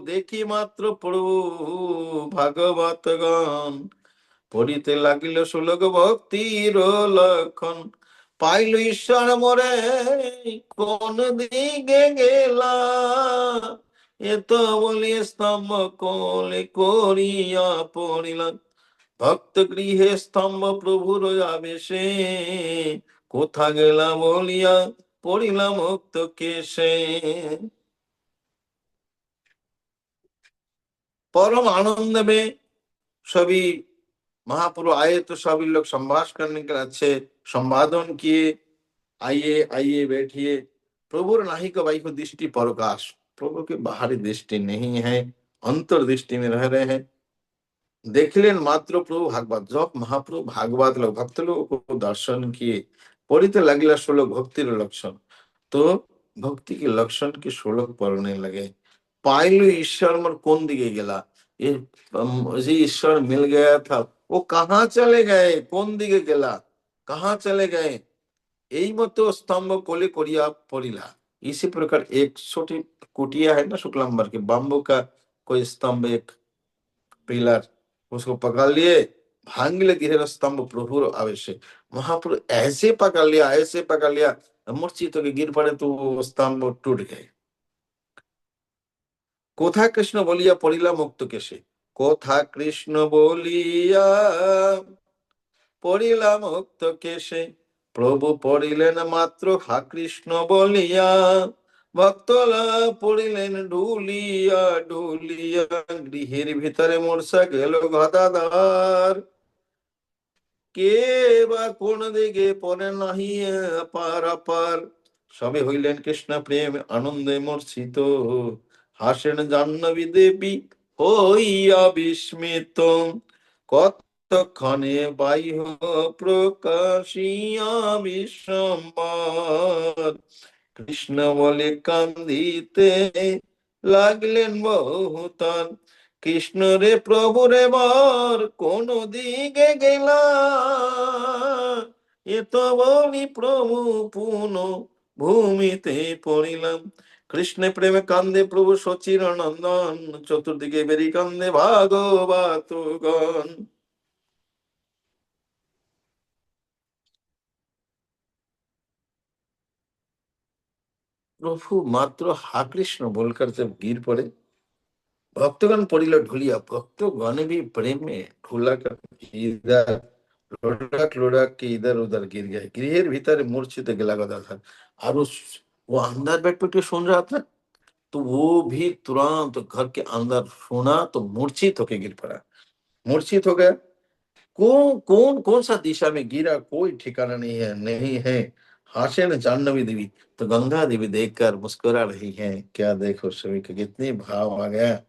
देखी मात्र प्रभु भागवत गान, পড়িতে লাগিল সুলভ ভক্তির লক্ষণ, পাইল ঈশ্বর মোরে কোন দিকে গেলা, এত বলি স্তম্ভ কোলে করিয়া পড়িলাম, ভক্ত গৃহে স্তম্ভ প্রভুর আবেশে, কোথা গেলা বলিয়া পড়িলাম মুক্ত কেশে। परम आनंद में सभी महाप्रभु आए तो सभी लोग संभाषण करने के लिए अच्छे संवादन किए, आइए आइए बैठिए। प्रभु नाहिक बाह्य दृष्टि प्रकाश, प्रभु के बाहरी दृष्टि नहीं है, अंतर्दृष्टि में रह रहे हैं। देखलेन मात्र प्रभु भागवत, जब महाप्रभु भागवत लोग भक्त लोगों को दर्शन किए, पढ़ते लगला श्लोक भक्ति लक्षण, तो भक्ति के लक्षण के श्लोक पढ़ने लगे। पाइलु ईश्वर मोर कौन दिखे गेला, ये जी ईश्वर मिल गया था वो कहाँ चले गए, कौन दिखे गेला, कहाँ चले गए, यही मत स्तंभ कोले कोरिया पड़िला। इसी प्रकार एक छोटी कुटिया है ना शुक्लांबर के, बाम्बू का कोई स्तंभ, एक पिलर, उसको पकड़ लिए, भांग ले गिरे स्तंभ प्रभु आवश्यक, महाप्रभु ऐसे पकड़ लिया, ऐसे पकड़ लिया, मूर्छित होकर गिर पड़े तो वो स्तंभ टूट गए। कोथा कृष्ण बोलिया पड़िला मुक्त केशे, कोथा कृष्ण बोलिया पड़िला मुक्त केशे, प्रभु पड़िलेन मात्र हा कृष्ण बोलिया, भक्तला पड़िलेन ढुलिया ढुलिया, गृहेर भितरे मूर्छा गेल गदाधार, কে বা কোন দিকে পড়ে নাহি পার আপার, সবে হইলেন কৃষ্ণ প্রেম আনন্দে মূর্ছিত, হাসেন জাহ্নবী দেবী হইয়া বিস্মিত, কতক্ষণে বাহ্য প্রকাশিয়া বিশ্বম্বর, কৃষ্ণ বলে কান্দিতে লাগলেন বহুতর, কৃষ্ণ রে প্রভু রে বর কোন দিকে গেলা, এ তো বলি প্রভু পুন ভূমিতে পড়িলাম, কৃষ্ণ প্রেমে কান্দে প্রভু সচির নন্দন, চতুর্দিকে বেরি কান্দে ভাগবত গণ। प्रभु मात्र हा कृष्ण बोलकर जब गिर पड़े, भक्तगण पड़िल ढुलिया, भक्तगण भी प्रेम में ढुला कर इधर लोड़क लोड़क के इधर उधर गिर गए, गृह भीतर मूर्छित गिला गदा था, और वो अंदर बैठ के सुन रहा था, तो वो भी तुरंत घर के अंदर सुना तो मूर्छित होके गिर पड़ा, मूर्छित हो गया। कौन सा दिशा में गिरा कोई ठिकाना नहीं है। हासे न जाह्नवी देवी, तो गंगा देवी देखकर मुस्कुरा रही है, क्या देखो सभी का कितनी भाव आ गया।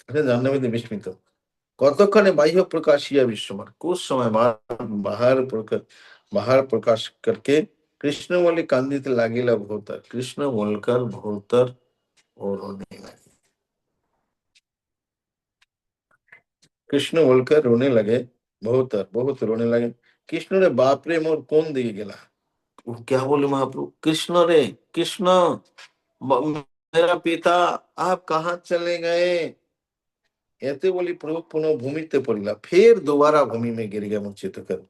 जाह्नवी देवी विस्मित, কতক্ষণে বাহ্য প্রকাশিয়া বিশ্বমান, कुछ समय बाद बाहर प्रकाश करके कृष्ण बोले कांदित लागिला भोतर, कृष्ण बोलकर भोतर और रोने लगे, कृष्ण बोलकर रोने लगे, बहुत रोने लगे। कृष्ण रे बाप रे मोर कौन दिखे गेला, वो क्या बोले महाप्रभु, कृष्ण रे कृष्ण मेरा पिता आप कहाँ चले गए, ऐसे बोली प्रभु पुनः भूमिते पड़िला, फिर दोबारा भूमि में गिर गया मूर्छित होकर।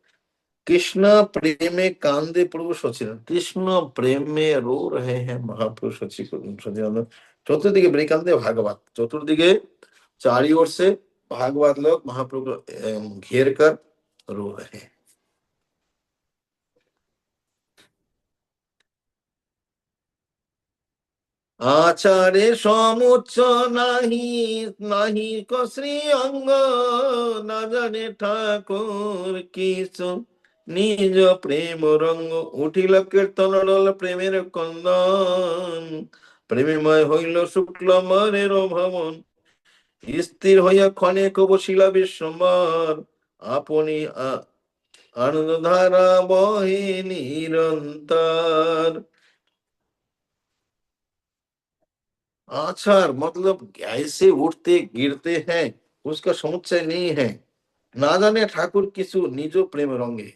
कृष्ण प्रेम में कांदे प्रभु सचिदानंद, कृष्ण प्रेम में रो रहे हैं महाप्रभु सचिदानंद, चतुर्दिके बड़ी कांदे भागवत, चतुर्दिके चारी ओर से भागवत लोग महाप्रभु को घेर कर रो रहे हैं। आचार्य समुच्च नाही को श्री अंग, न जाने ठाकुर किसु নিজ প্রেম রঙ্গ, উঠিল কীর্তন ডল প্রেমের কন্দন, প্রেমময় হইল শুক্লমরের ভবন, স্থির হইয়া ক্ষণেক বসিলা বিশ্বম্বর, আপনি आनंद धारा बहे निरंतर। आचार मतलब ऐसे उठते गिरते हैं, उसका समुच्चय नहीं है। ना जाने ठाकुर किसु निजो प्रेम रंगे,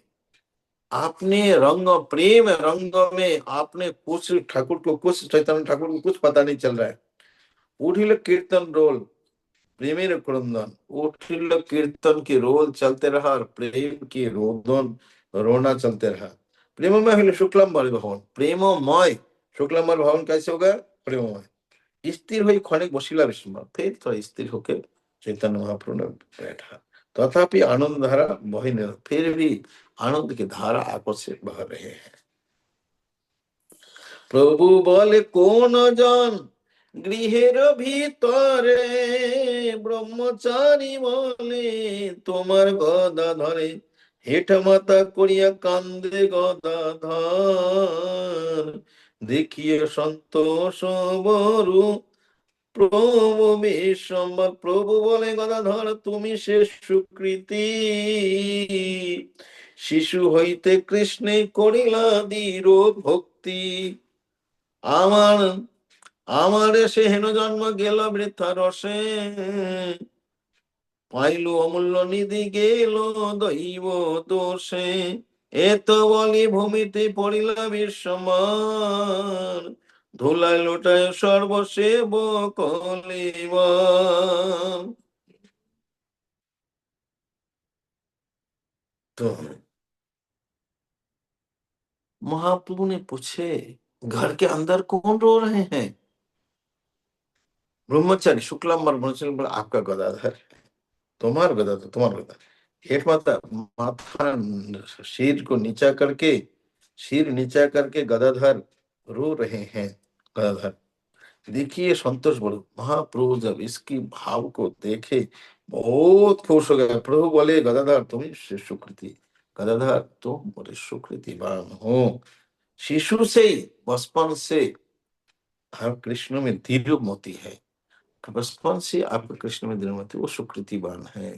आपने रंग प्रेम रंग में आपने कुछ ठाकुर को, कुछ चैतन्य ठाकुर को कुछ पता नहीं चल रहा है। उठिल कीर्तन रोल प्रेमेर क्रंदन, उठिल कीर्तन के रोल चलते रहा और प्रेम के रोदन रोना चलते रहा। प्रेममय हलो शुक्लाम्बर भवन, प्रेममय शुक्लाम्बर भवन कैसे होगा? प्रेममय। स्थिर हुई क्षणिक बसिला विस्मय, फिर थोड़ा स्थिर होकर चैतन्य महाप्रभु ने बैठा। तथापि आनंद धारा बही नहीं, फिर भी आनंद की धारा आंखों से बह रहे हैं। प्रभु बोले कौन जन गृहेर भीतरे, ब्रह्मचारी बोले তোমার গদা ধরে, হেঠ মাথা করিয়া কান্দে গদাধর, দেখিয়ে সন্তোষ বরু প্রভু বিশ্বম্বর। প্রভু বলে গদাধর তুমি সে সুকৃতি, শিশু হইতে কৃষ্ণে করিলা দৃঢ় ভক্তি। আমার আমার সে হেন জন্ম গেল বৃথা রসে, পাইল অমূল্য নিধি গেল দৈব দোষে। এত বলি ভূমিতে পড়িলা বিশ্বম্বর, ধুলায় লোটায় সর্বসেব কলিবর। तो महाप्रभु ने पूछे घर के अंदर कौन रो रहे हैं? ब्रह्मचारी शुक्लाम्बर ब्रह्मचारी बोला आपका गदाधर, तुम्हार गदाधर, तुम्हार गदाधर। हेठ माथा माथा सिर को नीचा करके, सिर नीचा करके गदाधर रो रहे हैं। गदाधर देखिए संतोष बोलो। महाप्रभु जब इसकी भाव को देखे बहुत खुश हो गया। प्रभु बोले गदाधर तुम सुकृति, गदाधर तुम बड़े सुकृतिवान हो। शिशु से ही बचपन से हर कृष्ण में दृढ़ मोती है, बचपन से आपका कृष्ण में दृढ़ मोती, वो सुकृतिवान है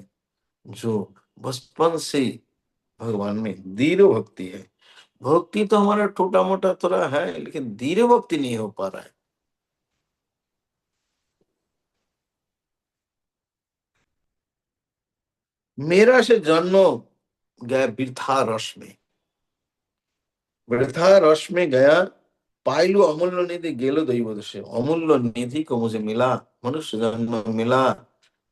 जो बचपन से भगवान में दृढ़ भक्ति है। भक्ति तो हमारा छोटा मोटा थोड़ा है, लेकिन दृढ़ भक्ति नहीं हो पा रहा है। मेरा से जन्म गया वृथा रस में, वृथा रस में गया। पाइलू अमूल्य निधि गेलो दैव से, अमूल्य निधि को मुझे मिला, मनुष्य जन्म मिला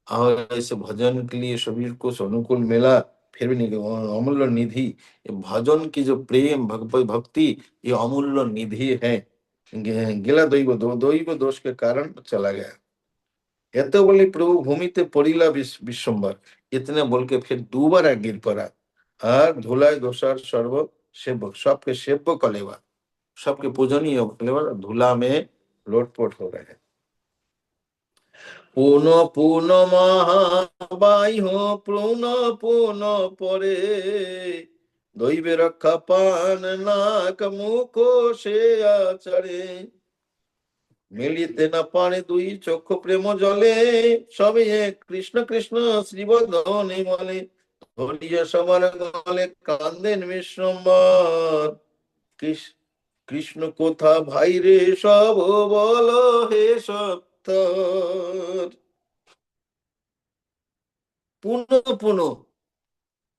और ऐसे भजन के लिए शरीर को अनुकूल मिला, फिर भी नहीं। अमूल्य निधि, ये भजन की जो प्रेम भक्ति, ये अमूल्य निधि है। गिला दैव दैव दोष के कारण चला गया। এত বলে প্রভু ভূমিতে পড়িলা বিশ্বম্বর, इतने बोल के फिर दोबारा गिर पड़ा और धुलाय दोषार सर्व सेवक, सबके सेवक कलेवा, सबके पूजनीय कलेवा धूला में लोटपोट हो रहे हैं। पुनः पुनः महाबाई हो पुनः पुनः परे, दैवे रखा पान नाक मुख से आचरे। মিলিতে না পারে দুই চক্ষু প্রেম জলে, সবে কৃষ্ণ কৃষ্ণ শ্রীবদনে বলে, ধরিয়া সবার গলে কান্দেন বিশ্বম্বর। কৃষ্ণ কোথা ভাই রে সব বল হে সত্তর। পুনঃ পুনঃ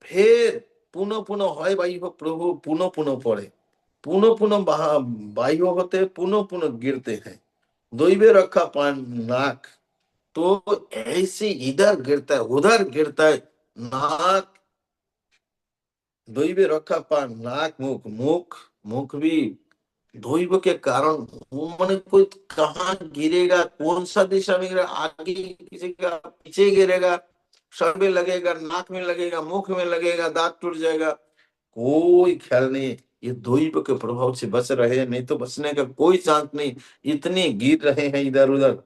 ফের পুনঃ পুনঃ হয় বাহ্য प्रभु पुनः पुनः पड़े, पुनः पुनः बाह्य होते, पुनः पुनः गिरते हैं। दैवे रखा पान नाक, तो ऐसे इधर गिरता है उधर गिरता है नाक। दैवे रखा पान नाक मुख, मुख मुख भी दैव के कारण मैंने कोई कहाँ गिरेगा, कौन सा दिशा में गिरेगा, आगे गिरेगा पीछे गिरेगा, सर में लगेगा, नाक में लगेगा, मुख में लगेगा, दांत टूट जाएगा, कोई ख्याल नहीं। ये दैव के प्रभाव से बच रहे हैं, नहीं तो बचने का कोई चांस नहीं। इतने गिर रहे हैं इधर उधर,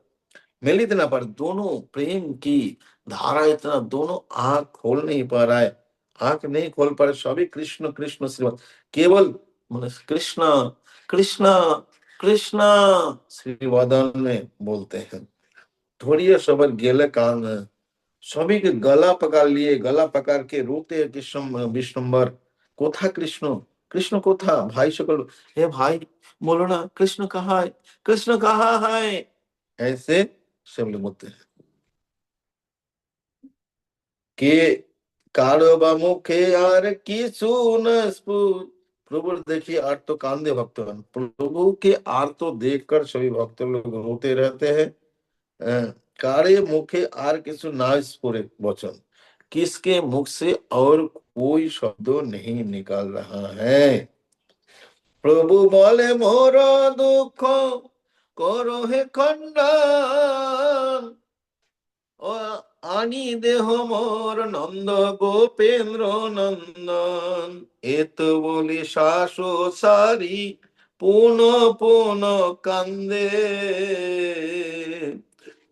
मिलित ना पर दोनों प्रेम की धारा इतना, दोनों आंख खोल नहीं पा रहा है, आंख नहीं खोल पा रहे। सभी कृष्ण कृष्ण श्रीमत, केवल कृष्ण कृष्ण कृष्णा श्री वदन में बोलते हैं। थोड़ी सबर गेले कान सभी के गला पकड़ लिए, गला पकड़ के रोते कृष्ण विश्वम्बर, कोथा कृष्ण, कृष्ण कोथा, भाई सकल, हे भाई बोलो ना कृष्ण कहाँ है, कृष्ण कहाँ है, ऐसे सब लोग बोलते हैं। के कारो बा मुखे यार की सुन स्फुर, प्रभु देखिए आर तो कांदे भक्तगण, प्रभु के आर तो देखकर सभी भक्त लोग रोते रहते हैं। कारे मुखे आर किसु ना स्फुरे वचन, किसके मुख से और कोई शब्द नहीं निकाल रहा है। प्रभु बोले मोर दुख करो हे खंडन, आनी देह मोर नंद गोपेन्द्र नंदन, एत बोली शासो सारी पुनः पुनः कांदे,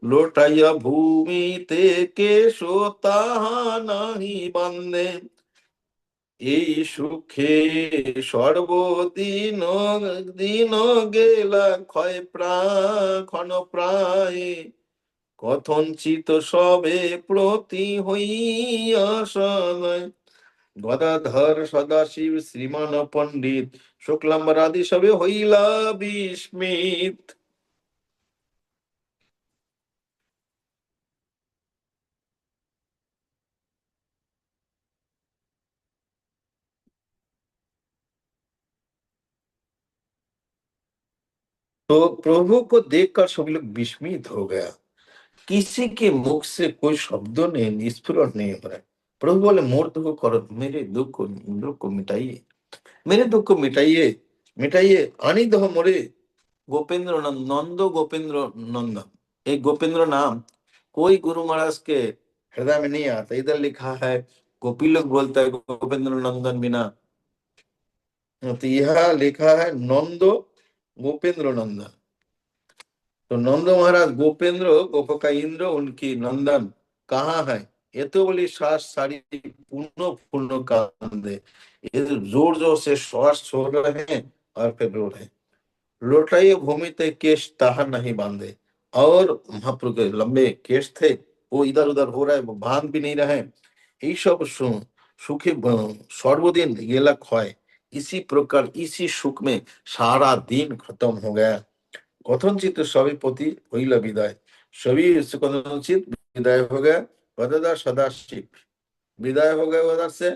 लोटाइया भूमिते केशो ताहा नाही बांधे, এই সুখে সর্বদিন দিন গেলা ক্ষয় ক্ষণ প্রায়, কথঞ্চিত সবে প্রতি হইয়া সদয়, গদাধর সদাশিব শ্রীমান পণ্ডিত শুক্লাম্বর আদি সবে হইলা বিস্মিত। तो प्रभु को देखकर सभी लोग विस्मित हो गया, किसी के मुख से कोई शब्द नहीं, निष्फुर नहीं हो रहा है। प्रभु बोले मोर दुख करो, मेरे दुख को मिटाइए, मेरे दुख को मिटाइए, मिटाइए, आनी दो मोरे गोपेंद्र नंद गोपेंद्र नंदन। एक गोपेंद्र नाम कोई गुरु महाराज के हृदय में नहीं आता, इधर लिखा है गोपी लोग बोलता है गोपेंद्र नंदन बिना, तो यह लिखा है नंदो गोपेंद्र नंदन। तो नंद महाराज गोपेंद्र गोपका इंद्र उनकी नंदन कहाँ है, ये तो बोली श्वास सारी पूर्ण पूर्ण कांदे, ये तो जोर जोर से श्वास छोड़ रहे हैं और फिर रो रहे हैं। लोटाइए भूमि ते केश ताहा नहीं बांधे, और महाप्रभु के लंबे केश थे, वो इधर उधर हो रहा है, वो बांध भी नहीं रहे। यही सब सुखी सर्वदिन गेला क्षय, इसी प्रकार इसी सुख में सारा दिन खत्म हो गया। कथनचित सभी पति हईला विदाय, सभी कथनचित विदाय हो गया। गदाधर सदाशिव विदाय हो गए, उधर से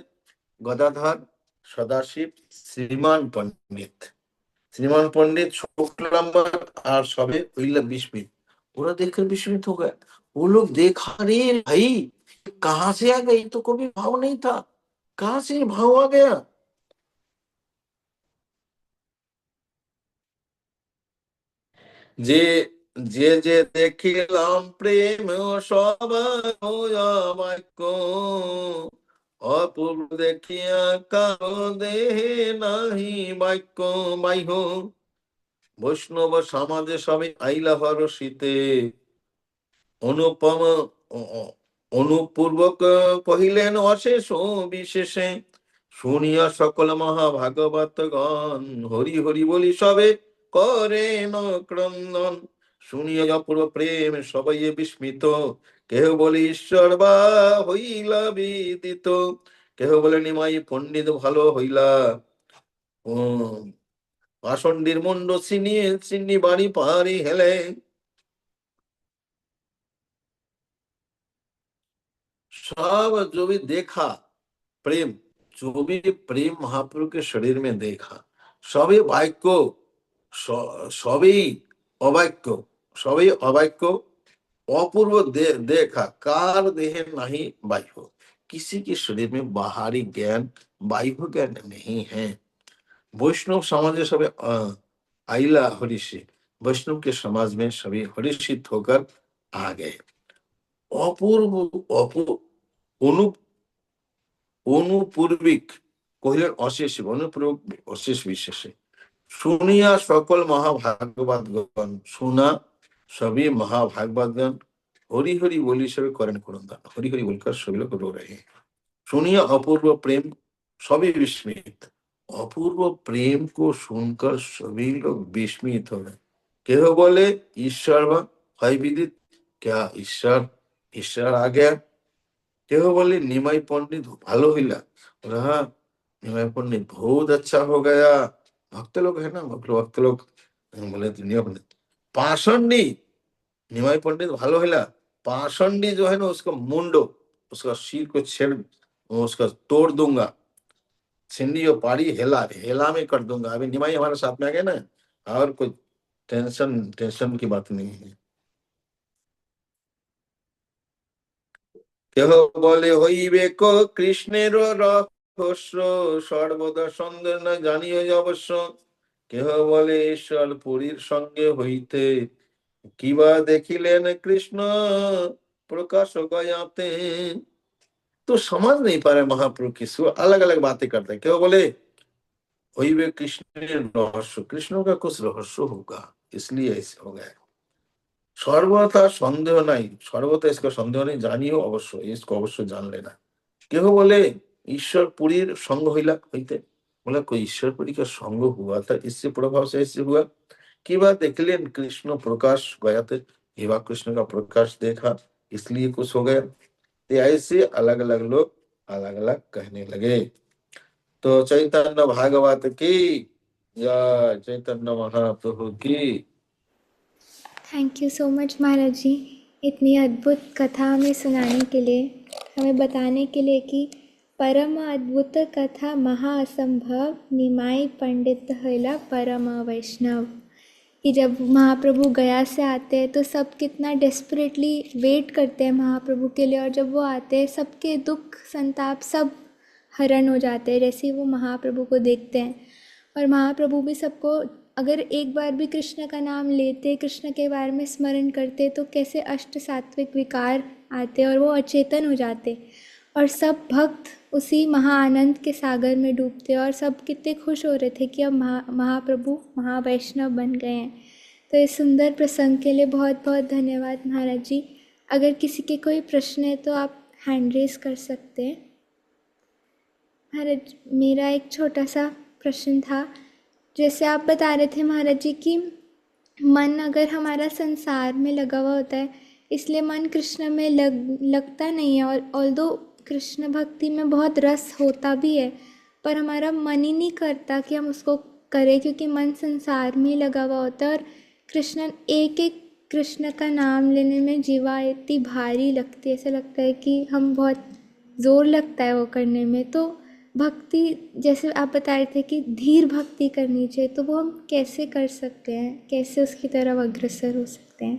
गदाधर सदाशिव श्रीमान पंडित, श्रीमान पंडित शुक्लांबर और सभी हईला विस्मित, पूरा देखकर विस्मित हो गया। वो लोग देखा रे भाई कहाँ से आ गई, तो कभी भाव नहीं था, कहाँ से भाव आ गया। যে যে যে দেখিলাম প্রেম সবাইক, অপূর্ব দেখিয়া কারো দেহে নাহি বাক্য বাহ্য, বৈষ্ণব সমাজে সবে আইলা হরষিতে, অনুপম অনুপূর্বক কহিলেন অশেষ বিশেষে, শুনিয়া সকল মহাভাগবতগণ হরি হরি বলি সবে করেন ক্রন্দন, শুনিয়া অপূর্ব প্রেম সবাই বিস্মিত, কেহ বলে ঈশ্বর বা হইলা বিদিত, কেহ বলে নিমাই পণ্ডিত ভালো হইলা, পাষণ্ডীর মুন্ড চিনি বাড়ি পাহাড়ি হেলে। सब जो भी देखा प्रेम, जो भी प्रेम महाप्रभु के शरीर में देखा, सभी वाक्य सभी अवाक्य, सभी अवाक्य अपूर्व देखा, कार देह नहीं बाह्य, किसी के शरीर में बाहरी ज्ञान बाह्य ज्ञान नहीं है। वैष्णव समाज सभी आइला हरिषि, वैष्णव के समाज में सभी हरिषित होकर आ गए। अपूर्व অনুপূর্বিক কহিলেন অশেষ, অনুপূর্বক অশেষ বিশেষে, শুনিয়া সকল মহাভাগবতগণ, सुना सभी महाभागवतगण हरि हरि बोली सभी करें क्रंदन, हरि हरि बोलकर सभी लोग रो रहे हैं। सुनिया अपूर्व प्रेम सभी विस्मित, अपूर्व प्रेम को सुनकर सभी लोग विस्मित हो गए। केह बोले ईश्वर व भयविदित, क्या ईश्वर ईश्वर आ गया। केह बोले निमाई पंडित भालो हिला, रहा निमाई पंडित बहुत अच्छा हो गया। भक्त लोग है ना, भक्त लोग बोले दुनिया पंडित पाषंडी, निमाई पंडित भालो हिला। पाषंडी जो है ना, उसका मुंडो, उसका सिर को छेड़, उसका तोड़ दूंगा, सिंधी और पाड़ी हेला हेला में कर दूंगा। अभी निमाई हमारे साथ में आ गए ना, और कोई टेंशन टेंशन की बात नहीं है। কেহ বলে হইবে কৃষ্ণের রহস্য, সর্বদা সন্দেহ না জানিও যে অবশ্য। কেহ বলে ঈশ্বর পুরীর সঙ্গে হইতে, কিবা দেখিলেন কৃষ্ণ प्रकाश गयाते। तो समझ नहीं पा रहे महाप्रभु किसको, अलग अलग बातें करते हैं। क्यों बोले होइबे कृष्ण रहस्य, कृष्ण का कुछ रहस्य होगा इसलिए ऐसे हो गया। सर्वथा संदेह नहीं, सर्वथा इसका संदेह नहीं, जानियो अवश्य, इसको अवश्य जान लेना। केह बोले ईश्वर पुरी संग होइला होइते, बोला कोई ईश्वरपुरी का संग हुआ था, इससे प्रभाव से ऐसे हुआ। की बात देखले कृष्ण प्रकाश गया थे, हेवा कृष्ण का प्रकाश देखा इसलिए कुछ हो गया। तो ऐसे अलग अलग लोग अलग अलग कहने लगे। तो चैतन्य भागवत की जय, चैतन्य महाप्रभु की। Thank you so much Maharaj जी, इतनी अद्भुत कथा हमें सुनाने के लिए, हमें बताने के लिए कि परम अद्भुत कथा महाअसंभव, निमाई पंडित हइला परम वैष्णव। कि जब महाप्रभु गया से आते हैं तो सब कितना डेस्परेटली वेट करते हैं महाप्रभु के लिए, और जब वो आते हैं सबके दुख संताप सब हरण हो जाते हैं जैसे ही वो महाप्रभु को देखते हैं। और महाप्रभु भी सबको, अगर एक बार भी कृष्ण का नाम लेते, कृष्ण के बारे में स्मरण करते, तो कैसे अष्ट सात्विक विकार आते और वो अचेतन हो जाते, और सब भक्त उसी महाआनंद के सागर में डूबते, और सब कितने खुश हो रहे थे कि अब महाप्रभु महावैष्णव बन गए हैं। तो इस सुंदर प्रसंग के लिए बहुत बहुत धन्यवाद महाराज जी। अगर किसी के कोई प्रश्न है तो आप हैंड रेज कर सकते हैं। महाराज, मेरा एक छोटा सा प्रश्न था, जैसे आप बता रहे थे महाराज जी कि मन अगर हमारा संसार में लगा हुआ होता है, इसलिए मन कृष्ण में लगता नहीं है, और ऑल्दो कृष्ण भक्ति में बहुत रस होता भी है, पर हमारा मन ही नहीं करता कि हम उसको करें, क्योंकि मन संसार में ही लगा हुआ होता है। और कृष्ण एक एक कृष्ण का नाम लेने में जीवा इतनी भारी लगती है, ऐसा लगता है कि हम बहुत ज़ोर लगता है वो करने में। तो भक्ति, जैसे आप बता रहे थे कि धीर भक्ति करनी चाहिए, तो वो हम कैसे कर सकते हैं, कैसे उसकी तरफ अग्रसर हो सकते हैं?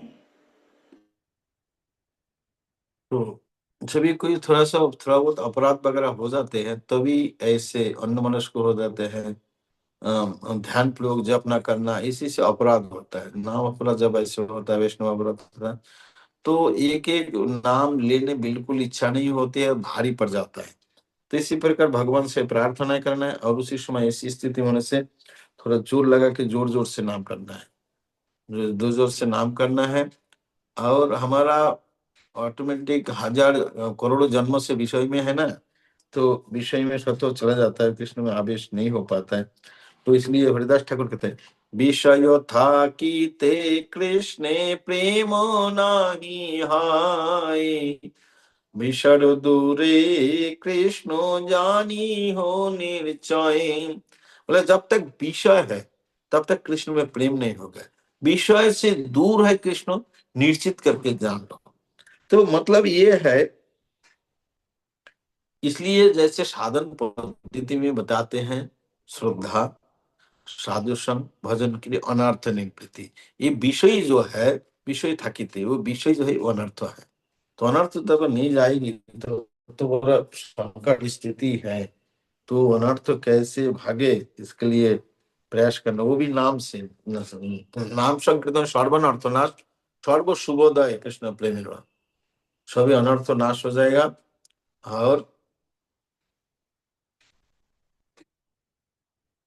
तो जब भी कोई थोड़ा बहुत अपराध वगैरह हो जाते हैं तभी ऐसे अन्यमनस्क हो जाते हैं, ध्यान प्रयोग जप न करना, इसी से अपराध होता है। नाम अपराध जब ऐसे होता है, वैष्णव अपराध होता है, तो एक एक नाम लेने बिल्कुल इच्छा नहीं होती है, भारी पड़ जाता है। तो इसी प्रकार भगवान से प्रार्थना करना है, और उसी समय ऐसी स्थिति होने से थोड़ा जोर लगा के जोर जोर से नाम करना है, जोर जोर से नाम करना है। और हमारा ऑटोमेटिक हजार करोड़ों जन्म से विषय में है ना, तो विषय में स्वतः चला जाता है, कृष्ण में आवेश नहीं हो पाता है। तो इसलिए हरिदास ठाकुर कहते हैं विषय था कि ते कृष्णे प्रेम नाही हाय, विषय दूरे कृष्ण जानी हो निश्चय। बोले जब तक विषय है तब तक कृष्ण में प्रेम नहीं होगा, विषय से दूर है कृष्ण निश्चित करके जान लो। तो मतलब ये है, इसलिए जैसे साधन पद्धति में बताते हैं श्रद्धा साधु संग भजन के लिए अनर्थ निवृत्ति, ये विषय जो है विषय থাকিতে वो विषय जो है वो अनर्थ है। तो अनर्थ तक नहीं जाएगी तो बड़ा संकट स्थिति है। तो अनर्थ कैसे भागे इसके लिए प्रयास करना, वो भी नाम से, नाम संकीर्तन सर्वानर्थ नाश सर्व शुभोदय कृष्ण प्रेमी, सभी अनर्थ नाश हो जाएगा। और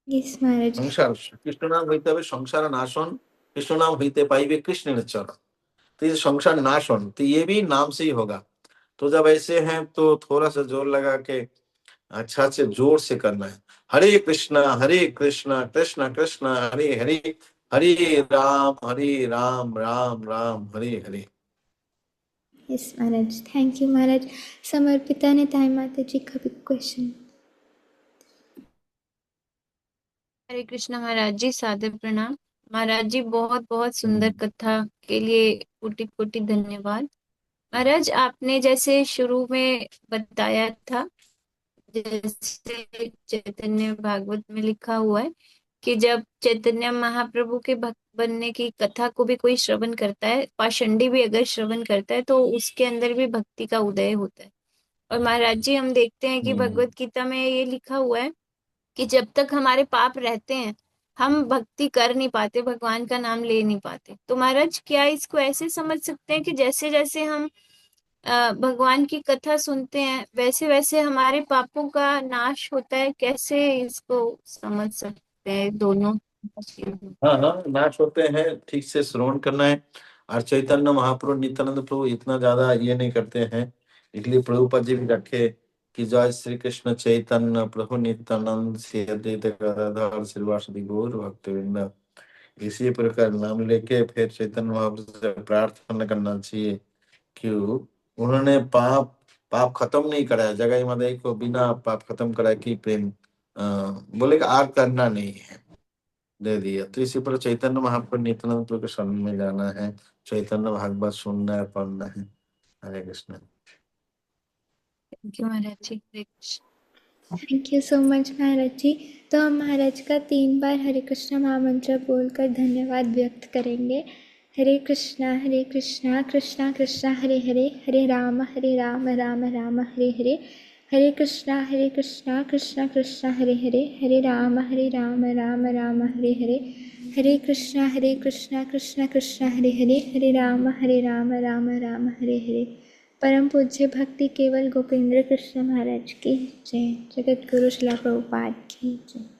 यस महाराज। संसार कृष्ण नाम হইতে হবে संसार नाशन, कृष्ण नाम হইতে पाइबे कृष्ण चरण। तो ये संसार नाशन, तो ये भी नाम से ही होगा। तो जब ऐसे हैं तो थोड़ा सा जोर लगा के अच्छा से जोर से करना है। हरे कृष्णा कृष्ण कृष्ण हरे हरे, हरे Ram Ram Ram Hare Hare. Yes Maharaj, thank you महाराज। समर्पिता ने ताई माता जी का भी क्वेश्चन। हरे कृष्ण महाराज जी, सादर प्रणाम। महाराज जी, बहुत बहुत सुंदर कथा के लिए कोटि कोटि धन्यवाद। महाराज, आपने जैसे शुरू में बताया था, जैसे चैतन्य भागवत में लिखा हुआ है कि जब चैतन्य महाप्रभु के भक्त बनने की कथा को भी कोई श्रवण करता है, पाषंडी भी अगर श्रवण करता है, तो उसके अंदर भी भक्ति का उदय होता है। और महाराज जी, हम देखते हैं कि भगवत गीता में ये लिखा हुआ है कि जब तक हमारे पाप रहते हैं, हम भक्ति कर नहीं पाते, भगवान का नाम ले नहीं पाते। तो महाराज, क्या इसको ऐसे समझ सकते हैं कि जैसे जैसे हम भगवान की कथा सुनते हैं, वैसे वैसे हमारे पापों का नाश होता है? कैसे इसको समझ सकते हैं दोनों चीज़ों? हाँ हाँ, नाश होते हैं, ठीक से श्रवण करना है। और चैतन्य महाप्रभु नित्यानंद प्रभु इतना ज्यादा ये नहीं करते हैं, इसलिए प्रभुपद जी भी रखे कि जय श्री कृष्ण चैतन्य प्रभु नित्यानंद श्री अद्वैत गदाधर श्रीवासदि गौर भक्तवृंद। इसी प्रकार नाम लेके फिर चैतन्य महाप्रभु से प्रार्थना करना चाहिए कि उन्होंने पाप पाप खत्म नहीं कराया, जगह माता को बिना पाप खत्म कराए कि प्रेम बोले कि आग करना नहीं है, दे दिया। तो इसी पर चैतन्य महाप्रभु नित्यानंद प्रभु के शरण में जाना है, चैतन्य भागवत सुनना है, पढ़ना है। Hare Krishna. Thank you Maharaj ji. Hare Krishna. Thank you so much Maharaj ji. तो हम महाराज का 3 बार हरे कृष्णा महामंत्र बोलकर धन्यवाद व्यक्त करेंगे। हरे कृष्णा कृष्णा कृष्णा हरे हरे, हरे राम राम राम हरे हरे, हरे कृष्णा कृष्णा कृष्णा हरे हरे, हरे राम राम राम हरे हरे, हरे कृष्णा कृष्णा कृष्णा हरे हरे, हरे राम राम राम हरे हरे। परम पूज्य भक्ति केवल गोपेंद्र कृष्ण महाराज की जय। जगत गुरु श्रील प्रभुपाद की जय।